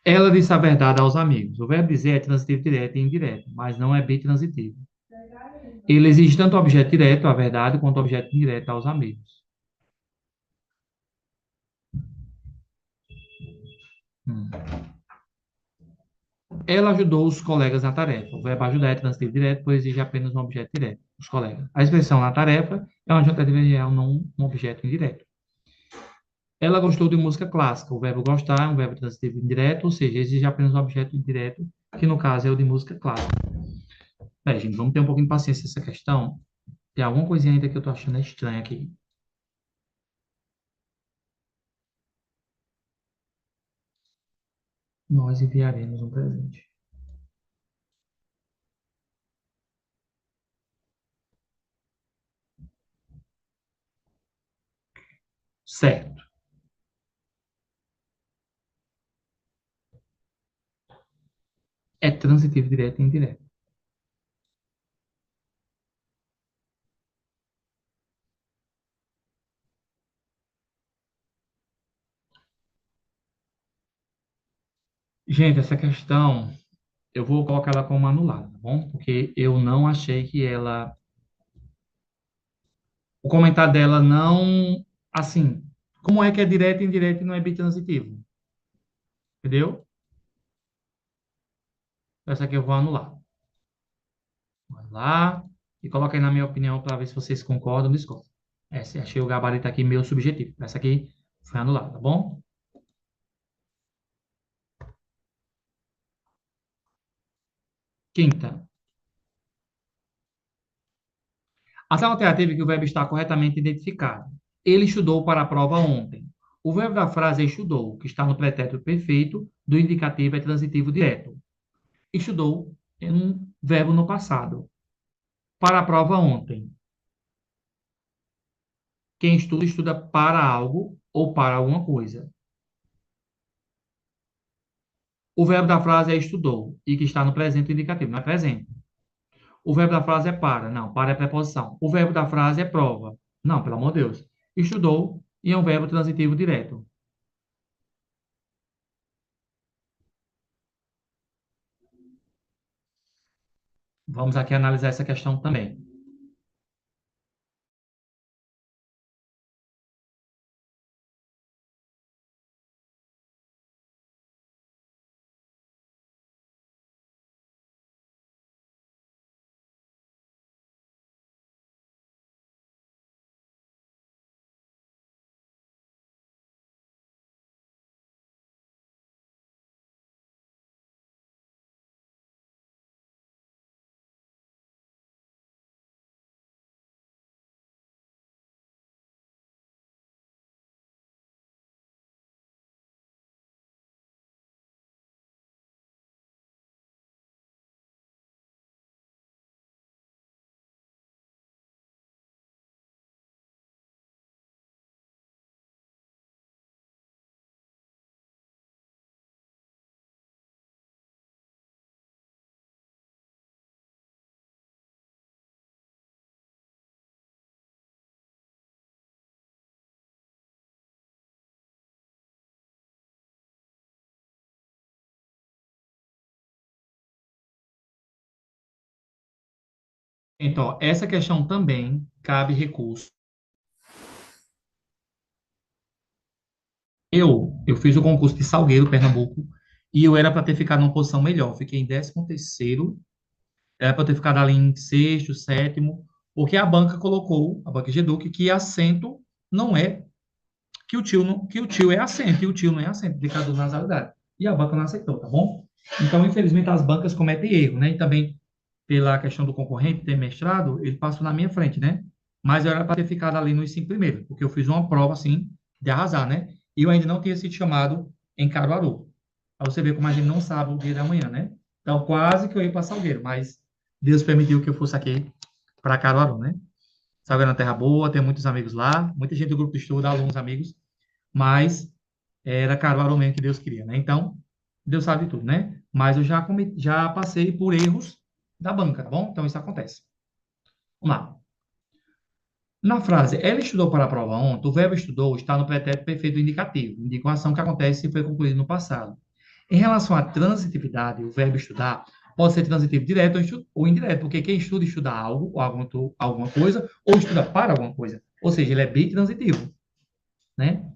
Ela disse a verdade aos amigos. O verbo dizer é transitivo direto e indireto, mas não é bitransitivo. Ele exige tanto o objeto direto, a verdade, quanto o objeto indireto aos amigos. Hum. Ela ajudou os colegas na tarefa. O verbo ajudar é transitivo direto, pois exige apenas um objeto direto, os colegas. A expressão na tarefa é uma adjuntativa real, não um objeto indireto. Ela gostou de música clássica. O verbo gostar é um verbo transitivo indireto, ou seja, exige apenas um objeto indireto, que no caso é o de música clássica. Bem, gente, vamos ter um pouquinho de paciência nessa questão. Tem alguma coisinha ainda que eu tô achando estranha aqui. Nós enviaremos um presente. Certo. É transitivo direto e indireto. Gente, essa questão eu vou colocar ela como anulada, tá bom? Porque eu não achei que ela. O comentário dela não. Assim, como é que é direto e indireto e não é bitransitivo? Entendeu? Essa aqui eu vou anular. Vai lá e coloca aí na minha opinião para ver se vocês concordam ou discordam. Essa, achei o gabarito aqui meio subjetivo. Essa aqui foi anulada, tá bom? Quinta. Ação alternativa é que o verbo está corretamente identificado. Ele estudou para a prova ontem. O verbo da frase é estudou, que está no pretérito perfeito, do indicativo é transitivo direto. Estudou é um verbo no passado. Para a prova ontem. Quem estuda, estuda para algo ou para alguma coisa. O verbo da frase é estudou e que está no presente indicativo, não é presente. O verbo da frase é para, não, para é preposição. O verbo da frase é prova. Não, pelo amor de Deus. Estudou e é um verbo transitivo direto. Vamos aqui analisar essa questão também. Então, essa questão também cabe recurso. Eu fiz o concurso de Salgueiro, Pernambuco, e eu era para ter ficado numa posição melhor. Fiquei em 13º, era para ter ficado ali em sexto, sétimo, porque a banca colocou, a banca Geduc, que assento não é, que o tio é assento, e o tio não é assento, indicador de nasalidade. E a banca não aceitou, tá bom? Então, infelizmente, as bancas cometem erro, né? E também, pela questão do concorrente ter mestrado, ele passou na minha frente, né? Mas eu era para ter ficado ali nos 5 primeiros, porque eu fiz uma prova, assim, de arrasar, né? E eu ainda não tinha sido chamado em Caruaru. Aí você vê como a gente não sabe o dia da manhã, né? Então, quase que eu ia para Salgueiro, mas Deus permitiu que eu fosse aqui para Caruaru, né? Salgueiro é uma terra boa, tem muitos amigos lá, muita gente do grupo de estudo, alunos, amigos, mas era Caruaru mesmo que Deus queria, né? Então, Deus sabe de tudo, né? Mas eu já passei por erros da banca, tá bom? Então, isso acontece. Vamos lá. Na frase, ela estudou para a prova ontem, o verbo estudou está no pretérito perfeito indicativo, indica uma ação que acontece e foi concluída no passado. Em relação à transitividade, o verbo estudar pode ser transitivo direto ou indireto, porque quem estuda, estuda algo, ou alguma coisa, ou estuda para alguma coisa. Ou seja, ele é bem transitivo, né?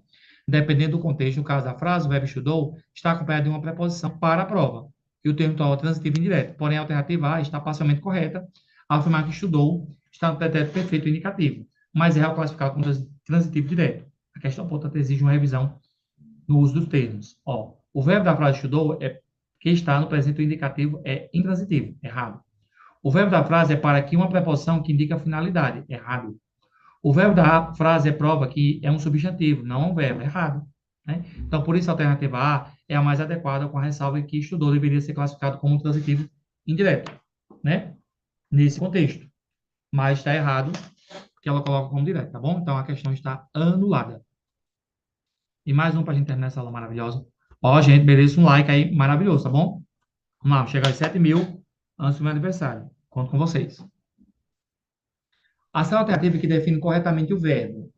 Dependendo do contexto, no caso da frase, o verbo estudou está acompanhado de uma preposição para a prova. E o termo atual é transitivo indireto. Porém, a alternativa A está parcialmente correta ao afirmar que estudou está no pretérito perfeito indicativo, mas é classificado como transitivo direto. A questão, portanto, exige uma revisão no uso dos termos. Ó, o verbo da frase estudou é que está no presente indicativo é intransitivo, errado. O verbo da frase é para aqui uma preposição que indica a finalidade, errado. O verbo da frase é prova que é um substantivo, não um verbo, errado. Né? Então, por isso, a alternativa A é a mais adequada, com a ressalva que estudou deveria ser classificado como transitivo indireto, né? Nesse contexto. Mas está errado, porque ela coloca como direto, tá bom? Então, a questão está anulada. E mais um para a gente terminar essa aula maravilhosa. Ó, gente, mereço um like aí maravilhoso, tá bom? Vamos lá, chegar aos 7.000 antes do meu aniversário. Conto com vocês. Ação alternativa que define corretamente o verbo.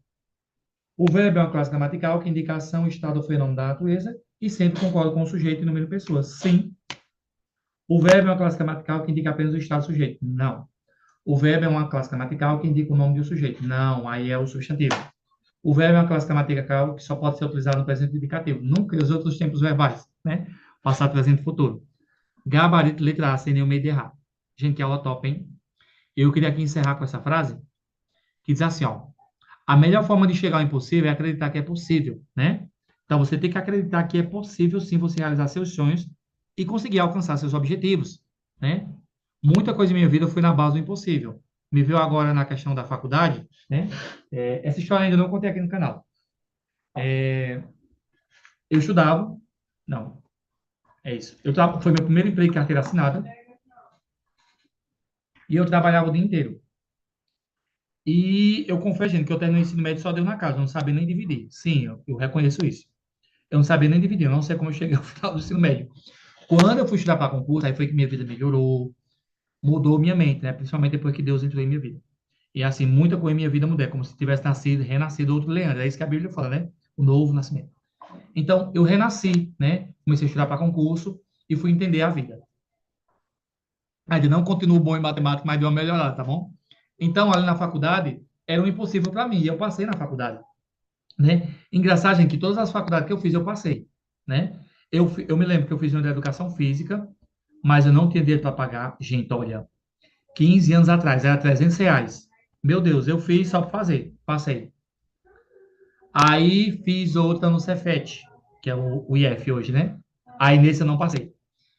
O verbo é uma classe gramatical que indica a ação, estado ou fenômeno da natureza e sempre concorda com o sujeito e número de pessoas. Sim. O verbo é uma classe gramatical que indica apenas o estado do sujeito. Não. O verbo é uma classe gramatical que indica o nome do sujeito. Não, aí é o substantivo. O verbo é uma classe gramatical que só pode ser utilizado no presente indicativo. Nunca os outros tempos verbais, né? Passado, presente e futuro. Gabarito, letra A, sem nenhum medo de errar. Gente, que aula top, hein? Eu queria aqui encerrar com essa frase, que diz assim, ó. A melhor forma de chegar ao impossível é acreditar que é possível, né? Então, você tem que acreditar que é possível, sim, você realizar seus sonhos e conseguir alcançar seus objetivos, né? Muita coisa em minha vida foi na base do impossível. Me viu agora na questão da faculdade, né? Essa história ainda não contei aqui no canal. Eu estudava, não, é isso. Foi meu primeiro emprego em carteira assinada e eu trabalhava o dia inteiro. E eu confesso, gente, que eu terminei o ensino médio só deu na casa, eu não sabia nem dividir. Sim, eu reconheço isso. Eu não sabia nem dividir, eu não sei como eu cheguei ao final do ensino médio. Quando eu fui estudar para concurso, aí foi que minha vida melhorou, mudou minha mente, né? Principalmente depois que Deus entrou em minha vida. E assim, muita coisa em minha vida mudou, é como se tivesse nascido, renascido outro Leandro. É isso que a Bíblia fala, né? O novo nascimento. Então, eu renasci, né? Comecei a estudar para concurso e fui entender a vida. Ainda não continuo bom em matemática, mas deu uma melhorada, tá bom? Então, ali na faculdade, era um impossível para mim, e eu passei na faculdade, né? Engraçado, gente, que todas as faculdades que eu fiz, eu passei, né? Eu me lembro que eu fiz uma de educação física, mas eu não tinha dinheiro para pagar. Gente, olha, 15 anos atrás, era R$ 300. Meu Deus, eu fiz só para fazer, passei. Aí fiz outra no Cefet, que é o IF hoje, né? Aí nesse eu não passei.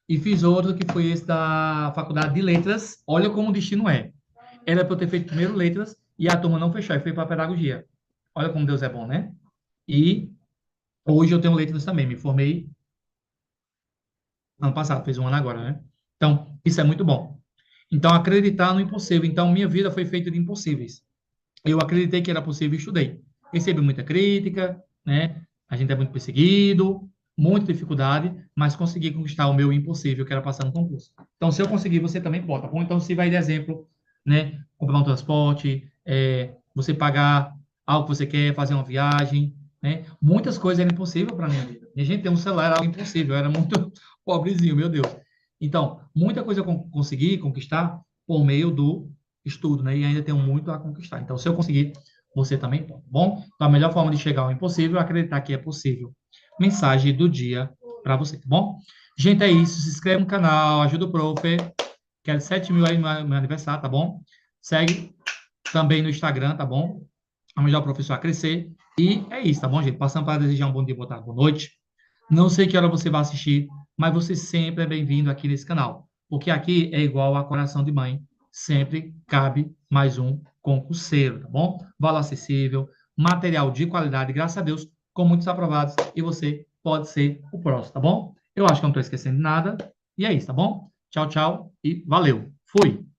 E fiz outro que foi esse da Faculdade de Letras. Olha como o destino é. Era para eu ter feito primeiro letras e a turma não fechou, e foi para pedagogia. Olha como Deus é bom, né? E hoje eu tenho letras também. Me formei ano passado, fez um ano agora, né? Então, isso é muito bom. Então, acreditar no impossível. Então, minha vida foi feita de impossíveis. Eu acreditei que era possível e estudei. Recebi muita crítica, né? A gente é muito perseguido, muita dificuldade, mas consegui conquistar o meu impossível, que era passar no concurso. Então, se eu conseguir, você também pode, tá bom? Então, se vai de exemplo, né? Comprar um transporte, você pagar algo que você quer, fazer uma viagem, né? Muitas coisas eram impossíveis para minha vida. E a gente tem um celular, era algo impossível, eu era muito pobrezinho, meu Deus. Então, muita coisa eu consegui conquistar por meio do estudo, né? E ainda tenho muito a conquistar. Então, se eu conseguir, você também pode, tá bom? Então, a melhor forma de chegar ao impossível é acreditar que é possível. Mensagem do dia para você, tá bom? Gente, é isso. Se inscreve no canal, ajuda o prof. Quero 7 mil aí no meu aniversário, tá bom? Segue também no Instagram, tá bom? Vamos ajudar o professor a crescer. E é isso, tá bom, gente? Passando para desejar um bom dia, boa tarde, boa noite. Não sei que hora você vai assistir, mas você sempre é bem-vindo aqui nesse canal, porque aqui é igual a coração de mãe, sempre cabe mais um concurseiro, tá bom? Valor acessível, material de qualidade, graças a Deus, com muitos aprovados, e você pode ser o próximo, tá bom? Eu acho que eu não estou esquecendo de nada, e é isso, tá bom? Tchau, tchau e valeu. Fui!